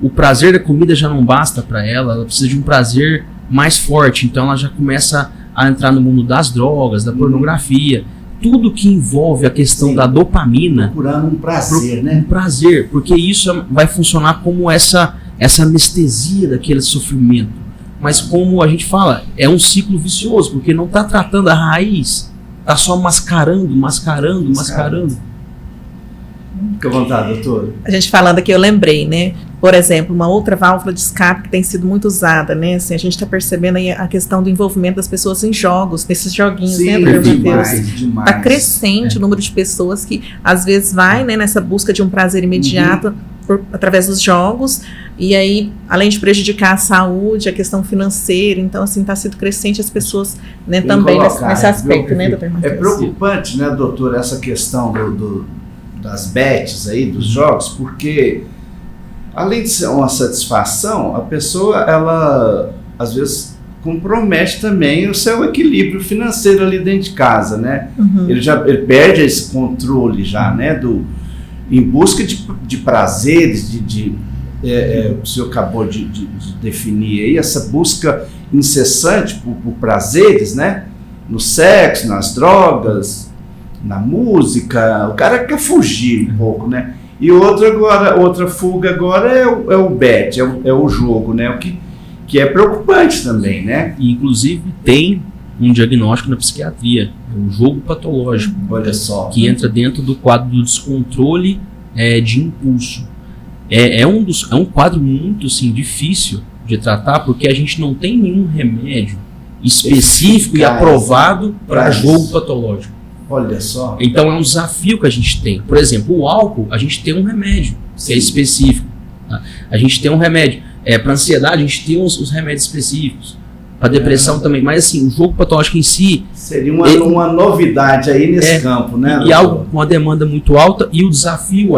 o prazer da comida já não basta para ela precisa de um prazer mais forte, então ela já começa a entrar no mundo das drogas, da pornografia, tudo que envolve a questão da dopamina. Procurando um prazer, né? Um prazer, porque isso vai funcionar como essa anestesia daquele sofrimento. Mas como a gente fala, é um ciclo vicioso, porque não está tratando a raiz, está só mascarando. Fica à vontade, doutor. A gente falando aqui, eu lembrei, né? Por exemplo, uma outra válvula de escape que tem sido muito usada, né? Assim, a gente está percebendo aí a questão do envolvimento das pessoas em jogos, nesses joguinhos, né, doutor Matheus? Está crescente o número de pessoas que às vezes vai, né, nessa busca de um prazer imediato através dos jogos, e aí, além de prejudicar a saúde, a questão financeira, então, assim, está sendo crescente as pessoas, né, também nesse aspecto, né, doutor Matheus? É preocupante, né, doutor, essa questão das bets aí, dos jogos, porque além de ser uma satisfação, a pessoa, ela às vezes compromete também o seu equilíbrio financeiro ali dentro de casa, né? Ele perde esse controle já, né? Em busca de prazeres, o senhor acabou de definir aí, essa busca incessante por prazeres, né? No sexo, nas drogas, na música, o cara quer fugir um pouco, né? E outra fuga agora é o bet, é o jogo, né? O que é preocupante também, né? E, inclusive, tem um diagnóstico na psiquiatria, o jogo patológico. Olha só. Que entra dentro do quadro do descontrole de impulso. É um quadro muito, assim, difícil de tratar, porque a gente não tem nenhum remédio específico e aprovado para jogo patológico. Olha só. Então é um desafio que a gente tem. Por exemplo, o álcool, a gente tem um remédio que é específico. Tá? A gente tem um remédio. Para ansiedade, a gente tem os remédios específicos. Para depressão também. Mas assim, o jogo patológico em si... Seria uma novidade aí nesse campo, né? E algo com uma demanda muito alta. E o desafio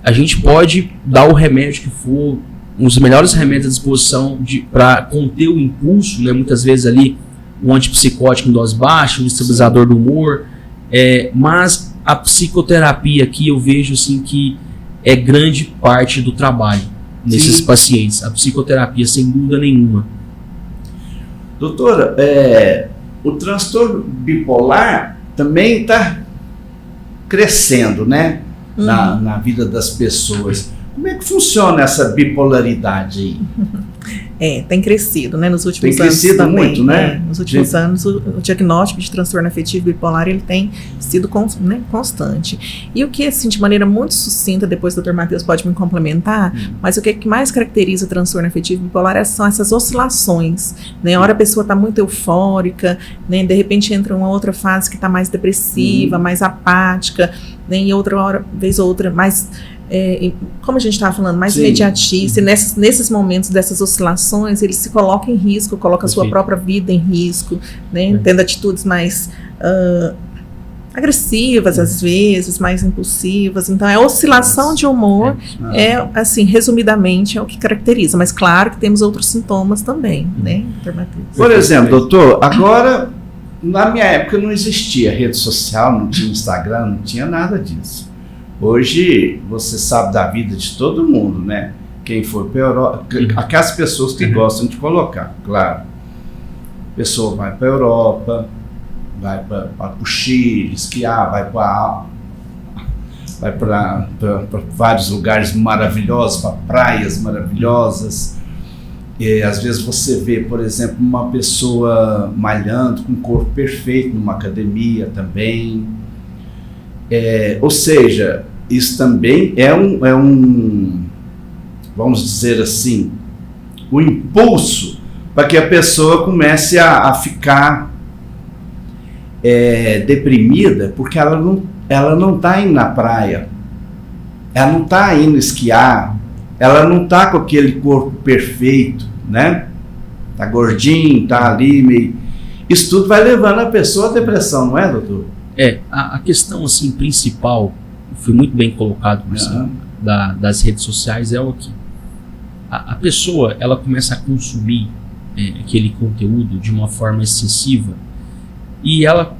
a gente pode dar o remédio que for, os melhores remédios à disposição para conter o impulso, né? Muitas vezes ali um antipsicótico em dose baixa, um estabilizador do humor, mas a psicoterapia aqui eu vejo assim que é grande parte do trabalho nesses pacientes, a psicoterapia sem dúvida nenhuma. Doutora, o transtorno bipolar também está crescendo, né? Na vida das pessoas. Como é que funciona essa bipolaridade aí? Tem crescido, né? Nos últimos anos. Tem crescido também, muito, né? Nos últimos anos, o diagnóstico de transtorno afetivo bipolar ele tem sido constante. E o que, assim, de maneira muito sucinta, depois o Dr. Matheus pode me complementar, mas o que mais caracteriza o transtorno afetivo bipolar são essas oscilações, né? Hora a pessoa está muito eufórica, né? De repente entra uma outra fase que está mais depressiva, mais apática, né? E outra vez outra mais... como a gente estava falando, mais imediatista, e nesses momentos dessas oscilações, ele se coloca em risco, coloca a sua própria vida em risco, né? Tendo atitudes mais agressivas, às vezes, mais impulsivas. Então, a oscilação de humor assim, resumidamente, é o que caracteriza. Mas, claro, que temos outros sintomas também, né? Por exemplo, doutor, agora, na minha época não existia rede social, não tinha Instagram, não tinha nada disso. Hoje, você sabe da vida de todo mundo, né? Quem for para a Europa, aquelas pessoas que gostam de colocar, claro. A pessoa vai para a Europa, vai para o Chile, esquiar, vai para vários lugares maravilhosos, para praias maravilhosas. E às vezes você vê, por exemplo, uma pessoa malhando com o corpo perfeito numa academia também. Ou seja, isso também é um, vamos dizer assim, um impulso para que a pessoa comece a ficar deprimida, porque ela não está indo na praia, ela não está indo esquiar, ela não está com aquele corpo perfeito, né? Está gordinho, está ali meio... Isso tudo vai levando a pessoa à depressão, não é, doutor? A questão assim, principal, foi muito bem colocado por cima das redes sociais, é o que a pessoa ela começa a consumir aquele conteúdo de uma forma excessiva e ela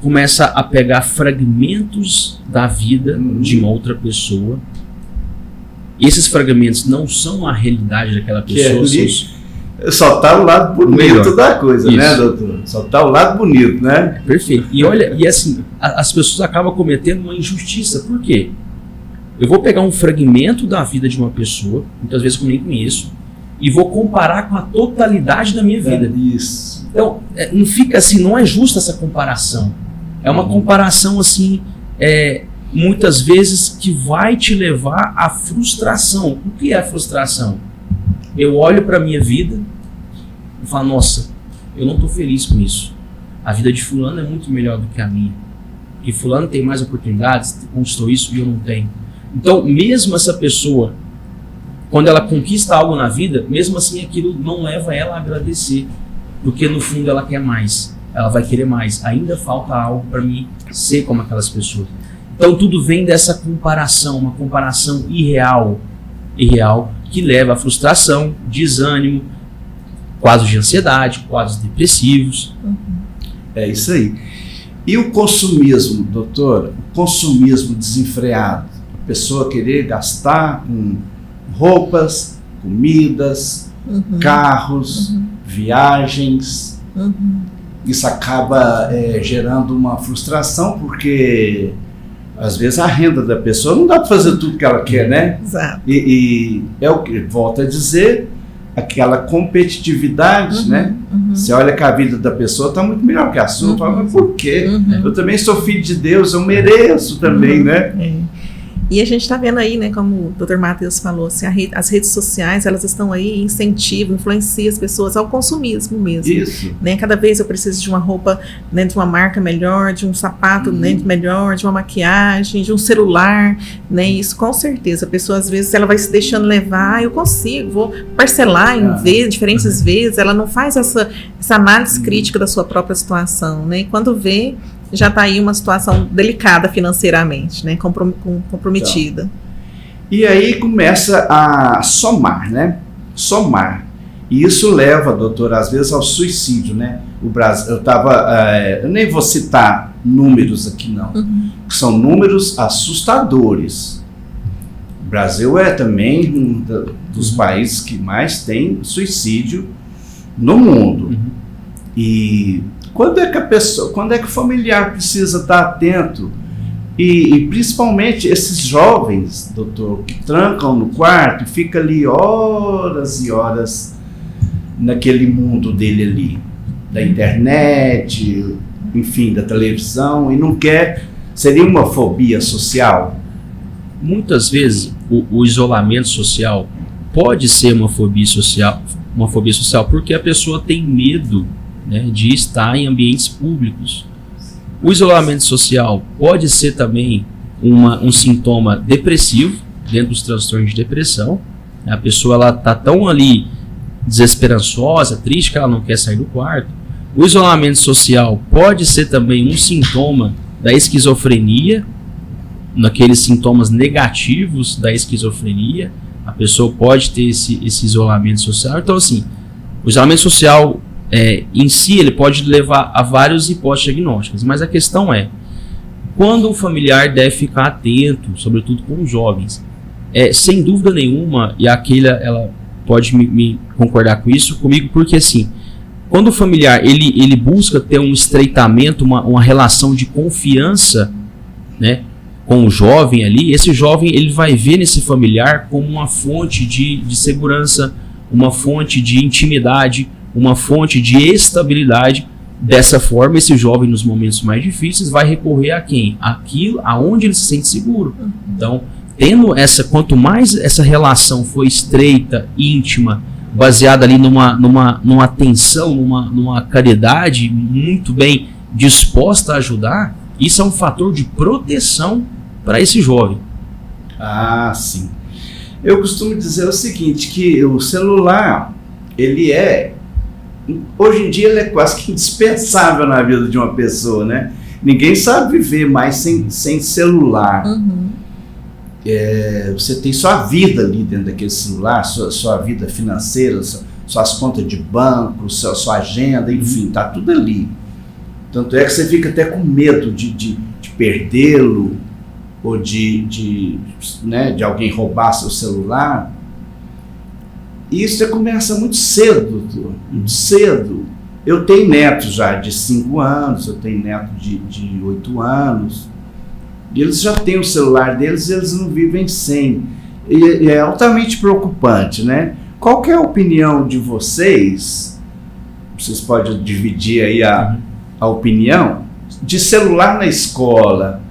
começa a pegar fragmentos da vida de uma outra pessoa. Esses fragmentos não são a realidade daquela pessoa. Só tá o lado bonito da coisa, né, doutor? Só tá o lado bonito, né? Perfeito. E olha, e assim, as pessoas acabam cometendo uma injustiça. Por quê? Eu vou pegar um fragmento da vida de uma pessoa, muitas vezes que eu nem conheço, e vou comparar com a totalidade da minha vida. Isso. Então, não fica assim, não é justa essa comparação. É uma comparação assim, muitas vezes que vai te levar à frustração. O que é a frustração? Eu olho para a minha vida e falo, nossa, eu não estou feliz com isso. A vida de fulano é muito melhor do que a minha. E fulano tem mais oportunidades, conquistou isso e eu não tenho. Então, mesmo essa pessoa, quando ela conquista algo na vida, mesmo assim aquilo não leva ela a agradecer. Porque no fundo ela quer mais. Ela vai querer mais. Ainda falta algo para mim ser como aquelas pessoas. Então tudo vem dessa comparação, uma comparação irreal, que leva à frustração, desânimo, quadros de ansiedade, quadros depressivos. É isso aí. E o consumismo, doutora? O consumismo desenfreado. A pessoa querer gastar com roupas, comidas, carros, viagens. Isso acaba gerando uma frustração, porque às vezes a renda da pessoa não dá para fazer tudo que ela quer, né? Exato. E é o que volta a dizer, aquela competitividade, né? Você olha que a vida da pessoa está muito melhor que a sua, fala, mas por quê? Eu também sou filho de Deus, eu mereço também, né? E a gente está vendo aí, né, como o Dr. Matheus falou, assim, as redes sociais, elas estão aí, incentivam, influenciam as pessoas ao consumismo mesmo. Isso. Né? Cada vez eu preciso de uma roupa, né, de uma marca melhor, de um sapato, né, melhor, de uma maquiagem, de um celular, né? Isso com certeza. A pessoa, às vezes, ela vai se deixando levar, eu consigo, vou parcelar em diferentes vezes, ela não faz essa análise crítica da sua própria situação, né? E quando vê, já está aí uma situação delicada financeiramente, né? Comprometida. Então, e aí começa a somar, né? Somar. E isso leva, doutor, às vezes ao suicídio, né? O Brasil, eu nem vou citar números aqui não, são números assustadores. O Brasil é também um dos países que mais tem suicídio no mundo. E quando é que o familiar precisa estar atento? E principalmente esses jovens, doutor, que trancam no quarto e ficam ali horas e horas naquele mundo dele ali, da internet, enfim, da televisão, e não quer, seria uma fobia social? Muitas vezes o isolamento social pode ser uma fobia social porque a pessoa tem medo, né, de estar em ambientes públicos. O isolamento social pode ser também um sintoma depressivo, dentro dos transtornos de depressão. A pessoa ela está tão ali desesperançosa, triste, que ela não quer sair do quarto. O isolamento social pode ser também um sintoma da esquizofrenia, naqueles sintomas negativos da esquizofrenia. A pessoa pode ter esse isolamento social. Então, assim, o isolamento social em si, ele pode levar a várias hipóteses diagnósticas, mas a questão é, quando o familiar deve ficar atento, sobretudo com os jovens, sem dúvida nenhuma, e a Keila, ela pode me concordar com isso comigo, porque assim, quando o familiar, ele busca ter um estreitamento, uma relação de confiança, né, com o jovem ali, esse jovem, ele vai ver nesse familiar como uma fonte de segurança, uma fonte de intimidade, uma fonte de estabilidade. Dessa forma, esse jovem, nos momentos mais difíceis, vai recorrer a quem? Aquilo aonde ele se sente seguro. Então, quanto mais essa relação for estreita, íntima, baseada ali numa atenção, numa caridade muito bem disposta a ajudar, isso é um fator de proteção para esse jovem. Ah, sim. Eu costumo dizer o seguinte, que o celular, hoje em dia ele é quase que indispensável na vida de uma pessoa, né? Ninguém sabe viver mais sem celular. Você tem sua vida ali dentro daquele celular, sua vida financeira, suas contas de banco, sua agenda, enfim, tá tudo ali. Tanto é que você fica até com medo de perdê-lo, ou de alguém roubar seu celular. E isso já começa muito cedo, doutor, muito cedo. Eu tenho netos já de 5 anos, eu tenho neto de 8 anos, e eles já têm o celular deles e eles não vivem sem. E é altamente preocupante, né? Qual que é a opinião de vocês? Vocês podem dividir aí a opinião de celular na escola.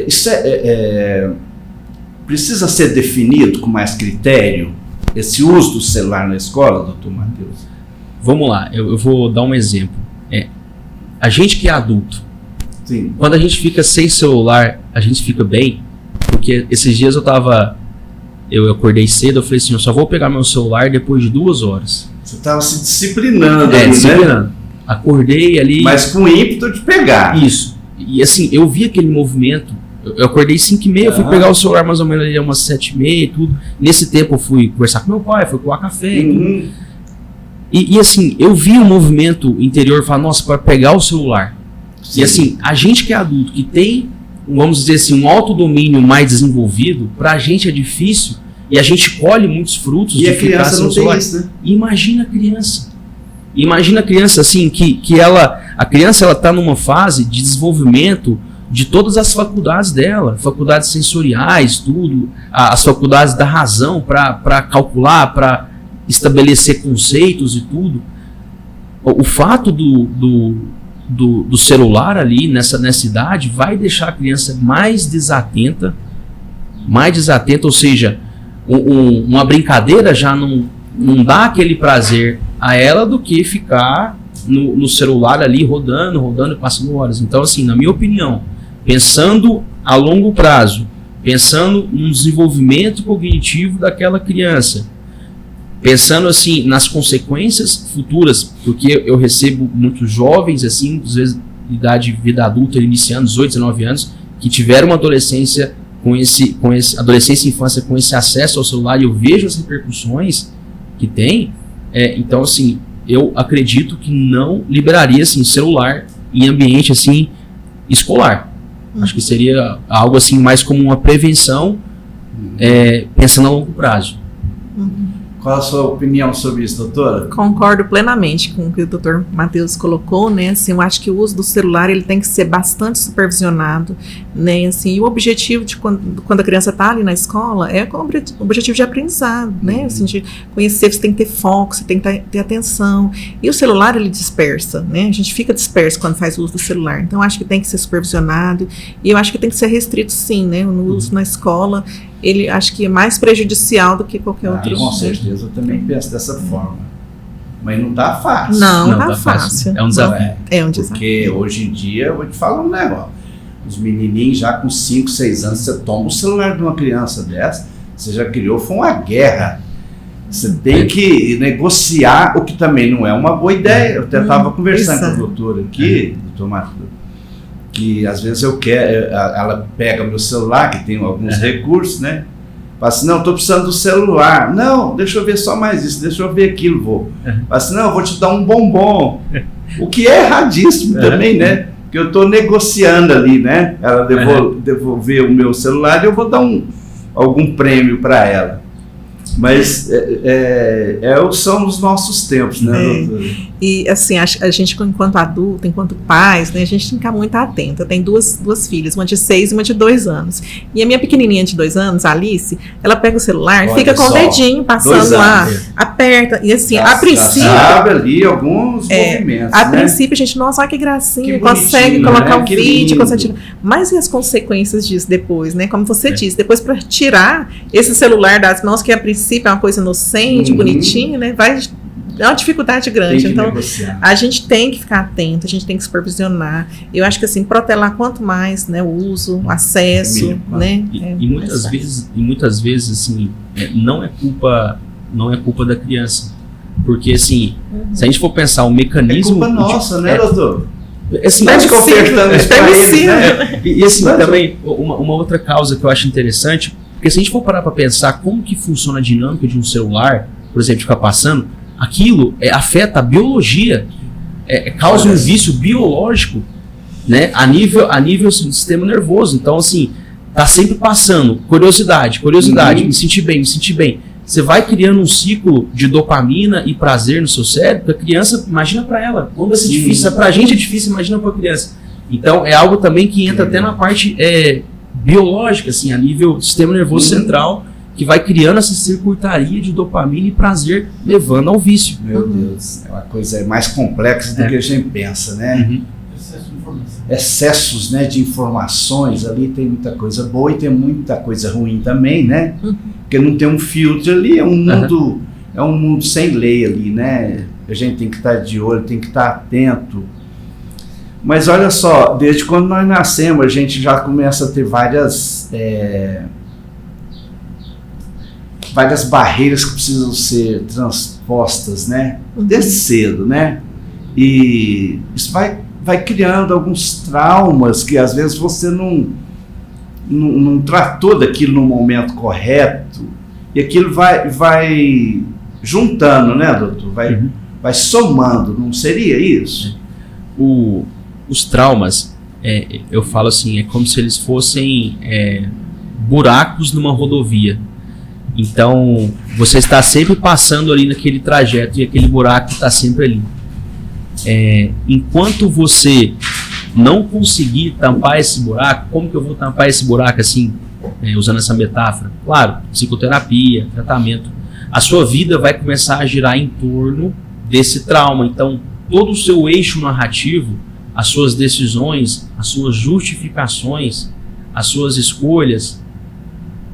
Isso precisa ser definido com mais critério, esse uso do celular na escola, doutor Matheus? Vamos lá, eu vou dar um exemplo. A gente que é adulto, sim, quando a gente fica sem celular, a gente fica bem, porque esses dias eu acordei cedo, eu falei assim, eu só vou pegar meu celular depois de 2 horas. Você estava se disciplinando ali, disciplinando. Né? Acordei ali... Mas com ímpeto de pegar. Isso. E assim, eu vi aquele movimento, eu acordei 5h30, eu fui pegar o celular mais ou menos ali umas 7h30 e tudo. Nesse tempo eu fui conversar com meu pai, fui coar café e tudo. E assim, eu vi um movimento interior, falar, nossa, para pegar o celular. Sim. E assim, a gente que é adulto, que tem, vamos dizer assim, um autodomínio mais desenvolvido, pra gente é difícil, e a gente colhe muitos frutos de ficar sem o celular. Isso, né? Imagina a criança. Imagina a criança assim, a criança ela está numa fase de desenvolvimento de todas as faculdades dela, faculdades sensoriais, tudo, as faculdades da razão para calcular, para estabelecer conceitos e tudo. O fato do celular ali nessa idade vai deixar a criança mais desatenta, mais desatenta, ou seja, uma brincadeira já não dá aquele prazer a ela do que ficar no celular ali rodando e passando horas. Então, assim, na minha opinião, pensando a longo prazo, pensando no desenvolvimento cognitivo daquela criança, pensando assim nas consequências futuras, porque eu recebo muitos jovens, assim, muitas vezes de idade vida adulta, iniciando 18, 19 anos, que tiveram uma adolescência adolescência e infância com esse acesso ao celular, e eu vejo as repercussões que tem. Então, assim, eu acredito que não liberaria assim celular em ambiente assim escolar. Acho que seria algo assim mais como uma prevenção, pensando a longo prazo. Qual a sua opinião sobre isso, doutora? Concordo plenamente com o que o doutor Matheus colocou, né? Assim, eu acho que o uso do celular ele tem que ser bastante supervisionado, né? Assim, e o objetivo de quando a criança está ali na escola é com o objetivo de aprendizado, né? Assim, de conhecer, você tem que ter foco, você tem que ter atenção. E o celular ele dispersa, né? A gente fica disperso quando faz o uso do celular. Então, eu acho que tem que ser supervisionado e eu acho que tem que ser restrito, sim, né? No uso na escola. Ele acho que é mais prejudicial do que qualquer outro. Com certeza, eu também penso dessa forma. Mas não tá fácil. Não tá fácil. É um desafio. É um desafio. Porque hoje em dia, eu vou te falar um negócio. Os menininhos já com 5, 6 anos, você toma o celular de uma criança dessa, você já criou, foi uma guerra. Você tem que negociar, o que também não é uma boa ideia. Eu até estava conversando com a doutora aqui, doutor Matheus, que às vezes ela pega meu celular, que tem alguns recursos, né? Fala assim, não, estou precisando do celular. Não, deixa eu ver só mais isso, deixa eu ver aquilo, vou. Fala assim, não, eu vou te dar um bombom. O que é erradíssimo também, né? Porque eu estou negociando ali, né? Ela devolver o meu celular e eu vou dar algum prêmio para ela. Mas são os nossos tempos, né, doutora? E assim, a gente enquanto adulto, enquanto pais, né, a gente tem que ficar muito atenta. Eu tenho duas filhas, uma de 6 e uma de 2 anos. E a minha pequenininha de 2 anos, a Alice, ela pega o celular e fica com o dedinho passando lá, aperta. E assim, a princípio... abre ali alguns movimentos, a princípio, a gente, nossa, olha que gracinha, consegue colocar o vídeo, consegue tirar. Mas e as consequências disso depois, né? Como você disse, depois para tirar esse celular das mãos, que a princípio é uma coisa inocente, bonitinha, né? É uma dificuldade grande. Então, negociar. A gente tem que ficar atento, a gente tem que supervisionar. Eu acho que assim, protelar quanto mais, né, o uso, o acesso, né? E muitas vezes assim, não é culpa da criança. Porque assim, se a gente for pensar o mecanismo... É culpa nossa, né, doutor? Assim, e assim, também, uma outra causa que eu acho interessante, porque se a gente for parar para pensar como que funciona a dinâmica de um celular, por exemplo, ficar passando, aquilo afeta a biologia, causa um vício biológico, né, a nível assim, do sistema nervoso. Então, assim, tá sempre passando, curiosidade, me sentir bem. Você vai criando um ciclo de dopamina e prazer no seu cérebro, a criança, imagina para ela, quando é difícil, pra gente é difícil, imagina pra criança. Então, é algo também que entra até na parte biológica, assim, a nível do sistema nervoso central, que vai criando essa circuitaria de dopamina e prazer, levando ao vício. Meu Deus, é uma coisa mais complexa do que a gente pensa, né? Excessos, né, de informações, ali tem muita coisa boa e tem muita coisa ruim também, né? Porque não tem um filtro ali, é um mundo sem lei ali, né? A gente tem que estar de olho, tem que estar atento. Mas olha só, desde quando nós nascemos, a gente já começa a ter várias barreiras que precisam ser transpostas, né? Desde cedo, né? E isso vai criando alguns traumas que às vezes você não tratou daquilo no momento correto, e aquilo vai juntando, né, doutor? Vai somando, não seria isso? Os traumas, eu falo assim, é como se eles fossem buracos numa rodovia. Então, você está sempre passando ali naquele trajeto e aquele buraco está sempre ali. Enquanto você não conseguir tampar esse buraco, como que eu vou tampar esse buraco assim, usando essa metáfora? Claro, psicoterapia, tratamento. A sua vida vai começar a girar em torno desse trauma. Então, todo o seu eixo narrativo, as suas decisões, as suas justificações, as suas escolhas,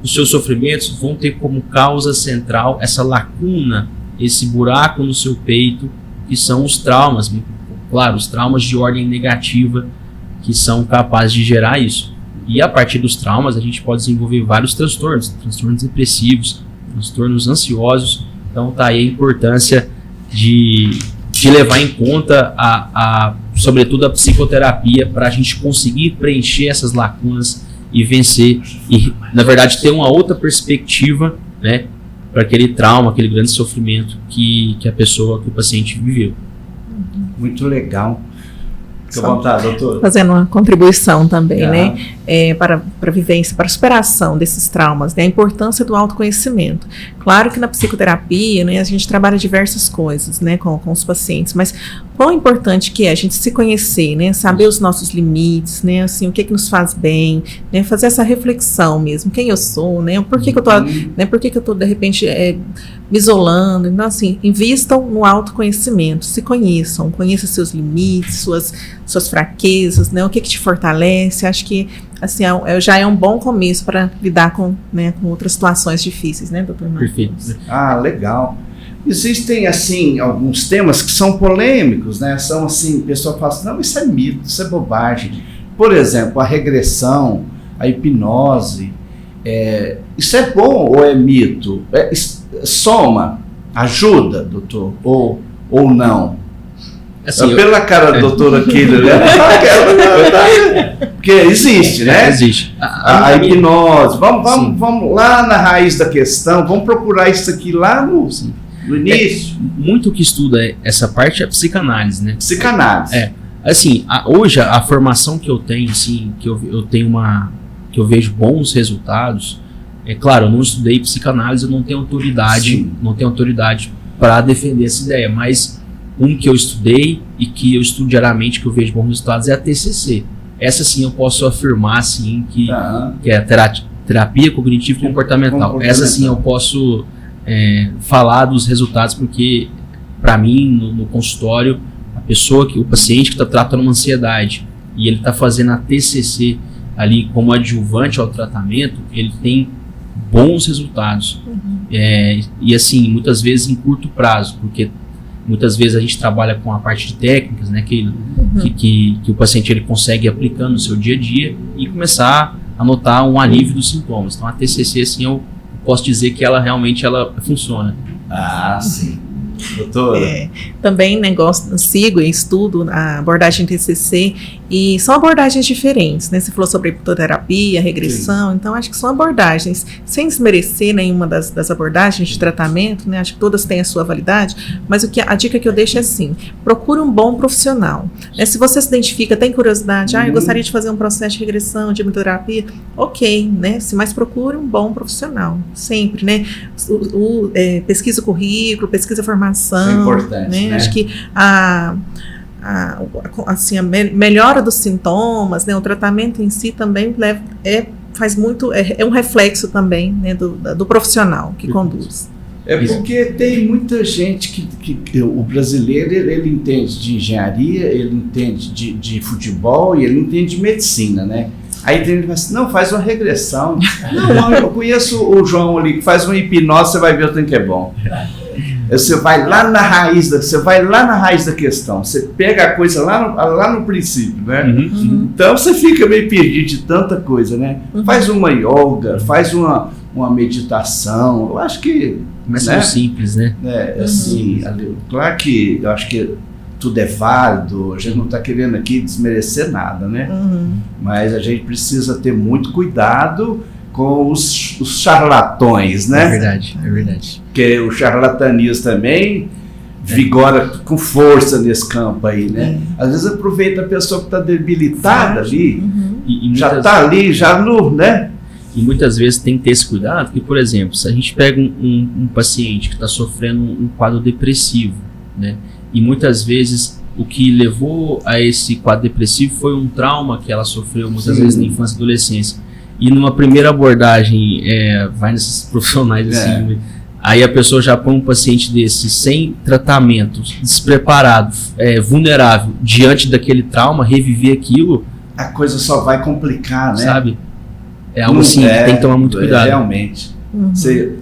os seus sofrimentos vão ter como causa central essa lacuna, esse buraco no seu peito, que são os traumas, claro, os traumas de ordem negativa que são capazes de gerar isso. E a partir dos traumas a gente pode desenvolver vários transtornos depressivos, transtornos ansiosos. Então tá aí a importância de levar em conta sobretudo a psicoterapia para a gente conseguir preencher essas lacunas e vencer e, na verdade, ter uma outra perspectiva, né, para aquele trauma, aquele grande sofrimento que o paciente viveu. Muito legal. Fica à vontade, doutor. Fazendo uma contribuição também, né, para a vivência, para a superação desses traumas, né, a importância do autoconhecimento. Claro que na psicoterapia, né, a gente trabalha diversas coisas, né, com os pacientes, mas quão importante que é a gente se conhecer, né, saber os nossos limites, né, assim, o que nos faz bem, né, fazer essa reflexão mesmo, quem eu sou, né, por que eu tô de repente me isolando. Então, assim, invistam no autoconhecimento, se conheçam seus limites, suas fraquezas, né, o que te fortalece. Acho que assim, já é um bom começo para lidar com outras situações difíceis, né, doutor Marcos? Perfeito. Legal. Existem, assim, alguns temas que são polêmicos, né? São, assim, a pessoa fala assim, não, isso é mito, isso é bobagem. Por exemplo, a regressão, a hipnose, isso é bom ou é mito? Soma, ajuda, doutor, ou não? Assim, pela cara da doutora aqui, né? Porque existe, né? Existe. A hipnose. Vamos lá na raiz da questão, vamos procurar isso aqui lá no início. Muito que estuda essa parte é a psicanálise, né? Psicanálise. Assim, hoje a formação que eu tenho, assim, que eu vejo bons resultados. Claro, eu não estudei psicanálise, eu não tenho autoridade para defender essa ideia, mas que eu estudei e que eu estudo diariamente, que eu vejo bons resultados, é a TCC. Essa sim eu posso afirmar assim, que é a terapia cognitivo comportamental. Essa sim eu posso falar dos resultados, porque para mim no consultório, o paciente que está tratando uma ansiedade e ele está fazendo a TCC ali como adjuvante ao tratamento, ele tem bons resultados. E assim, muitas vezes em curto prazo, porque muitas vezes a gente trabalha com a parte de técnicas, né, que o paciente ele consegue aplicando no seu dia a dia e começar a notar um alívio dos sintomas. Então a TCC, assim, eu posso dizer que ela realmente funciona. Sim. Doutora? Também sigo e estudo a abordagem TCC e são abordagens diferentes, né? Você falou sobre hipnoterapia, regressão, então acho que são abordagens, sem desmerecer nenhuma das abordagens de tratamento, né? Acho que todas têm a sua validade, mas a dica que eu deixo é assim, procure um bom profissional, né? Se você se identifica, tem curiosidade, eu gostaria de fazer um processo de regressão, de hipnoterapia, ok, né? Mas procure um bom profissional, sempre, né? Pesquisa o currículo, pesquisa a formação. Isso é importante, né? Acho que a melhora dos sintomas, né, o tratamento em si também faz muito, é um reflexo também, né, do profissional que conduz. Porque tem muita gente que o brasileiro ele entende de engenharia, ele entende de futebol e ele entende de medicina, né? Aí ele fala assim, não, faz uma regressão. Não, eu conheço o João ali que faz uma hipnose, você vai ver o tanto que é bom. Você vai lá na raiz da questão, você pega a coisa lá no princípio, né? Então você fica meio perdido de tanta coisa, né? Faz uma yoga, faz uma meditação, eu acho que... Mas é simples, né? Assim, claro que eu acho que tudo é válido, a gente não está querendo aqui desmerecer nada, né? Mas a gente precisa ter muito cuidado com os charlatões, né? É verdade. Porque o charlatanismo também vigora com força nesse campo aí, né? Às vezes aproveita a pessoa que está debilitada ali, já está ali, né? E muitas vezes tem que ter esse cuidado, porque, por exemplo, se a gente pega um paciente que está sofrendo um quadro depressivo, né? E muitas vezes o que levou a esse quadro depressivo foi um trauma que ela sofreu muitas vezes na infância e adolescência. E numa primeira abordagem, vai nesses profissionais assim, aí a pessoa já põe um paciente desse sem tratamento, despreparado, vulnerável, diante daquele trauma, reviver aquilo. A coisa só vai complicar, né? Sabe? é algo assim que tem que tomar muito cuidado. Realmente. Você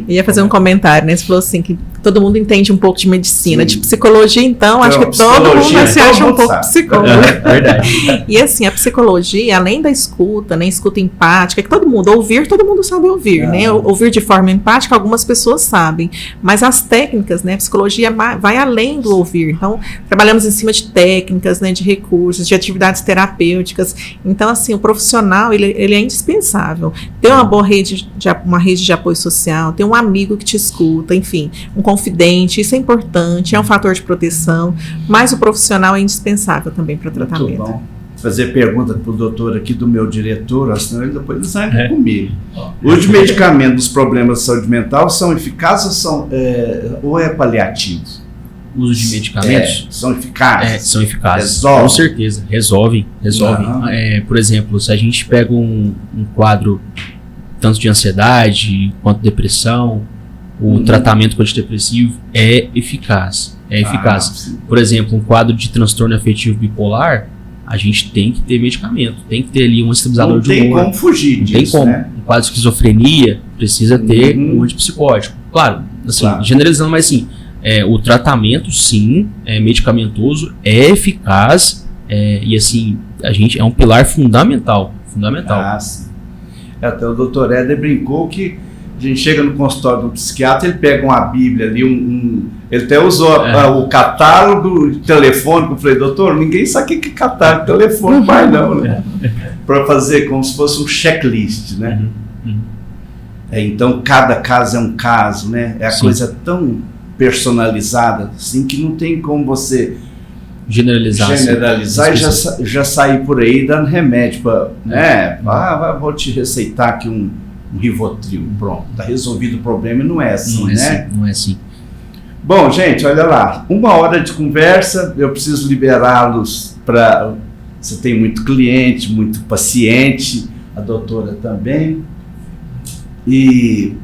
ia fazer um comentário, né? Você falou assim que todo mundo entende um pouco de medicina, de psicologia, então acho que todo mundo se acha um pouco psicólogo. Verdade. E assim, a psicologia, além da escuta, né? Escuta empática, que todo mundo sabe ouvir, né? Ouvir de forma empática, algumas pessoas sabem, mas as técnicas, né? A psicologia vai além do ouvir. Então, trabalhamos em cima de técnicas, né? De recursos, de atividades terapêuticas. Então, assim, o profissional, ele é indispensável. Ter uma boa rede de apoio social, ter um amigo que te escuta, enfim, um confidente, isso é importante, é um fator de proteção, mas o profissional é indispensável também para tratamento. Muito bom. Fazer pergunta para o doutor aqui do meu diretor, senão ele depois sai comigo. Os medicamentos dos problemas de saúde mental são eficazes ou é paliativos? O uso de medicamentos? São eficazes? São eficazes. Resolve. Com certeza, resolvem. Por exemplo, se a gente pega um quadro tanto de ansiedade quanto depressão, o tratamento antidepressivo é eficaz. Por exemplo, um quadro de transtorno afetivo bipolar, a gente tem que ter medicamento, tem que ter ali um estabilizador de humor. Não tem como fugir disso, tem como. Né? Um quadro de esquizofrenia precisa ter um antipsicótico. Claro, assim, generalizando, mas assim, o tratamento, sim, medicamentoso, é eficaz e assim, a gente é um pilar fundamental. Sim. Até o doutor Éder brincou que a gente chega no consultório do psiquiatra, ele pega uma bíblia ali, ele até usou o catálogo telefônico. Eu falei, doutor, ninguém sabe o que é catálogo telefônico mais não, né? Para fazer como se fosse um checklist, né? Então, cada caso é um caso, né? É a coisa tão personalizada, assim, que não tem como você generalizar e já sair por aí dando remédio para, vou te receitar aqui um Rivotril, pronto, tá resolvido o problema. E não é assim, Não é assim. Bom, gente, olha lá, 1 hora de conversa, eu preciso liberá-los para... Você tem muito cliente, muito paciente, a doutora também, e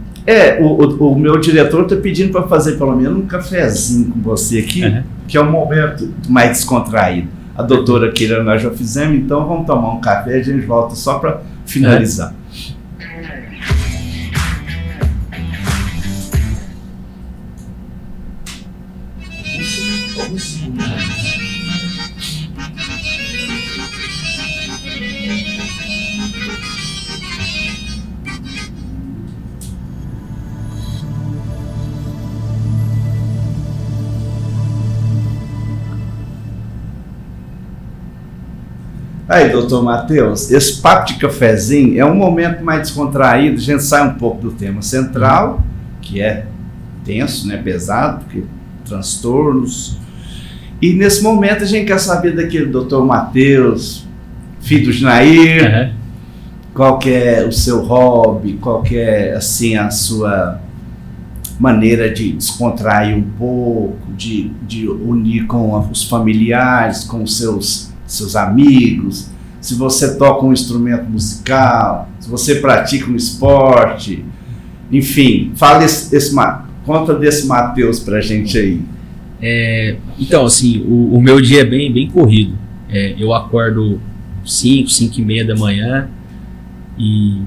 o meu diretor está pedindo para fazer pelo menos um cafezinho com você aqui, que é um momento mais descontraído. A doutora Keila nós já fizemos, então vamos tomar um café e a gente volta só para finalizar. Aí, doutor Matheus, esse papo de cafezinho é um momento mais descontraído, a gente sai um pouco do tema central, que é tenso, né, pesado, porque transtornos. E nesse momento a gente quer saber daquele doutor Matheus, filho do Nair, qual que é o seu hobby, qual que é, assim, a sua maneira de descontrair um pouco, de unir com os familiares, com os seus amigos, se você toca um instrumento musical, se você pratica um esporte, enfim, conta desse Matheus pra gente aí. Então, assim, o meu dia é bem corrido. Eu acordo 5h30 da manhã e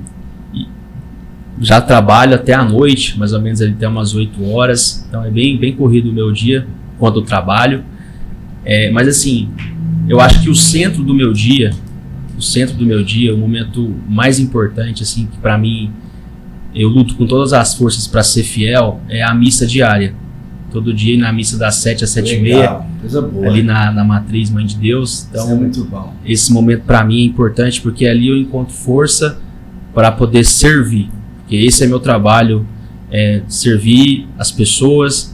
já trabalho até a noite, mais ou menos até umas 8 horas, então é bem corrido o meu dia quando eu trabalho. Mas assim, eu acho que o centro do meu dia, o momento mais importante, assim, que para mim eu luto com todas as forças para ser fiel, é a missa diária. Todo dia na missa das 7 às 7h30, coisa boa, ali na Matriz Mãe de Deus. Então, isso é muito bom. Esse momento para mim é importante porque ali eu encontro força para poder servir. Porque esse é meu trabalho, servir as pessoas,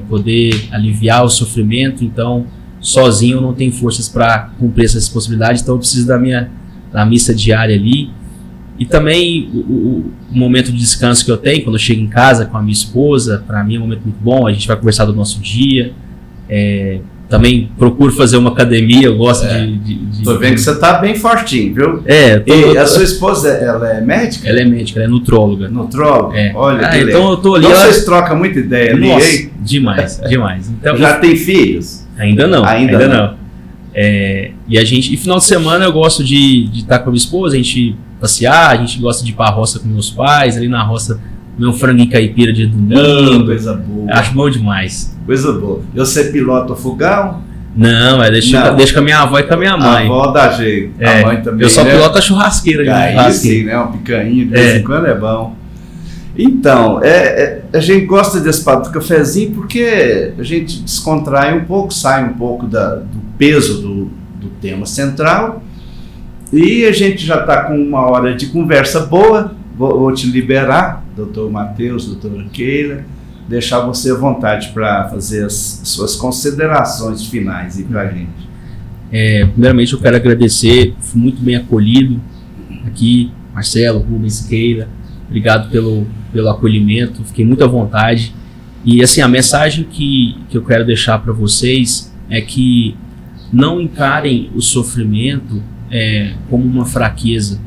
poder aliviar o sofrimento. Então, sozinho eu não tenho forças para cumprir essa responsabilidade, então eu preciso da missa diária ali. E também o momento de descanso que eu tenho quando eu chego em casa com a minha esposa, para mim é um momento muito bom, a gente vai conversar do nosso dia. Também procuro fazer uma academia, eu gosto de... Tô vendo que você tá bem fortinho, viu? E a sua esposa, ela é médica? Ela é médica, ela é nutróloga. Nutróloga? Olha, que então eu tô ali... Então vocês trocam muita ideia ali, Nossa, hein? demais. Então, já tem filhos? Ainda não. E final de semana eu gosto de estar com a minha esposa, a gente passear, a gente gosta de ir pra roça com meus pais, ali na roça comer um franguinho caipira de domingo. Coisa boa. Acho bom demais. Coisa boa. Você pilota o fogão? Não, deixa com a minha avó e com a minha mãe. A avó dá jeito. A mãe também. Eu só piloto a churrasqueira. Aí sim, né? Uma picanha de vez em quando é bom. Então, a gente gosta desse papo do cafezinho porque a gente descontrai um pouco, sai um pouco do peso do tema central, e a gente já está com uma hora de conversa boa. Vou te liberar, doutor Matheus, doutora Keila, deixar você à vontade para fazer as suas considerações finais aí para a gente. Primeiramente eu quero agradecer, fui muito bem acolhido aqui, Marcelo, Rubens, Keila. Obrigado pelo acolhimento, fiquei muito à vontade. E assim, a mensagem que eu quero deixar para vocês é que não encarem o sofrimento como uma fraqueza.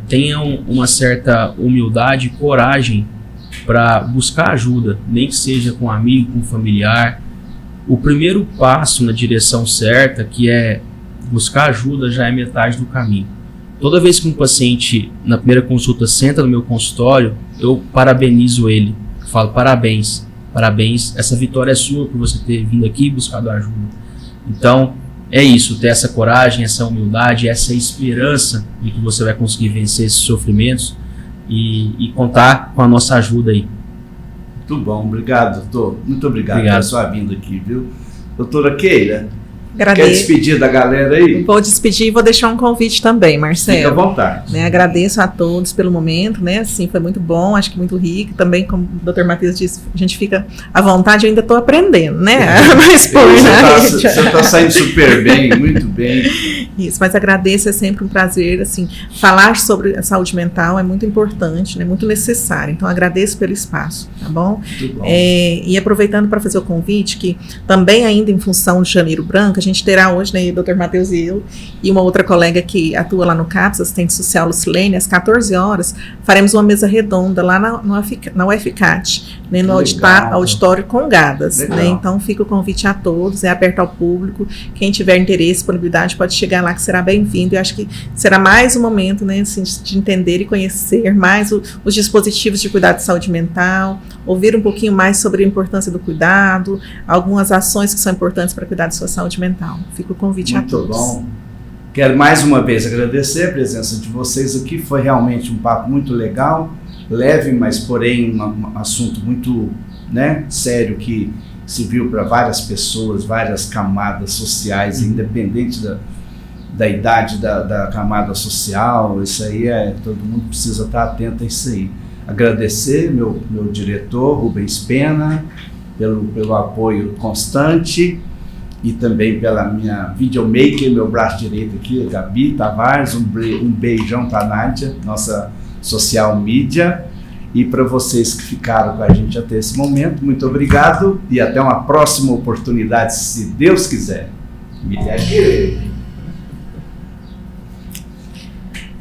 Tenham uma certa humildade e coragem para buscar ajuda, nem que seja com um amigo, com um familiar. O primeiro passo na direção certa, que é buscar ajuda, já é metade do caminho. Toda vez que um paciente, na primeira consulta, senta no meu consultório, eu parabenizo ele. Falo, parabéns, essa vitória é sua por você ter vindo aqui e buscado ajuda. Então, é isso, ter essa coragem, essa humildade, essa esperança de que você vai conseguir vencer esses sofrimentos e contar com a nossa ajuda aí. Muito bom, obrigado, doutor. Muito obrigado pela sua vinda aqui, viu? Doutora Keila, agradeço. Quer despedir da galera aí? Vou despedir e vou deixar um convite também, Marcelo. Fica à vontade. Agradeço a todos pelo momento, assim, foi muito bom, acho que muito rico. Também, como o Dr. Matheus disse, a gente fica à vontade, eu ainda estou aprendendo, Mas você está saindo super bem, muito bem. Isso, mas agradeço, é sempre um prazer, assim, falar sobre a saúde mental é muito importante, muito necessário. Então, agradeço pelo espaço, tá bom? Muito bom. E aproveitando para fazer o convite, que também ainda em função de Janeiro Branco, a gente terá hoje, o Dr. Matheus e eu, e uma outra colega que atua lá no CAPS, assistente social Lucilene, às 14 horas, faremos uma mesa redonda lá na UFCAT, no auditório Congadas. Então, fica o convite a todos, é aberto ao público. Quem tiver interesse, disponibilidade, pode chegar lá que será bem-vindo. Eu acho que será mais um momento assim, de entender e conhecer mais os dispositivos de cuidado de saúde mental, ouvir um pouquinho mais sobre a importância do cuidado, algumas ações que são importantes para cuidar da sua saúde mental. Fica o convite a todos. Muito bom. Quero mais uma vez agradecer a presença de vocês aqui. Foi realmente um papo muito legal, leve, mas porém um assunto muito sério que se viu para várias pessoas, várias camadas sociais, independente da idade da camada social. Isso aí todo mundo precisa estar atento a isso aí. Agradecer meu diretor, Rubens Pena, pelo apoio constante, e também pela minha videomaker, meu braço direito aqui, a Gabi Tavares. Um beijão para a Nádia, nossa social media. E para vocês que ficaram com a gente até esse momento, muito obrigado e até uma próxima oportunidade, se Deus quiser. Me dê aqui.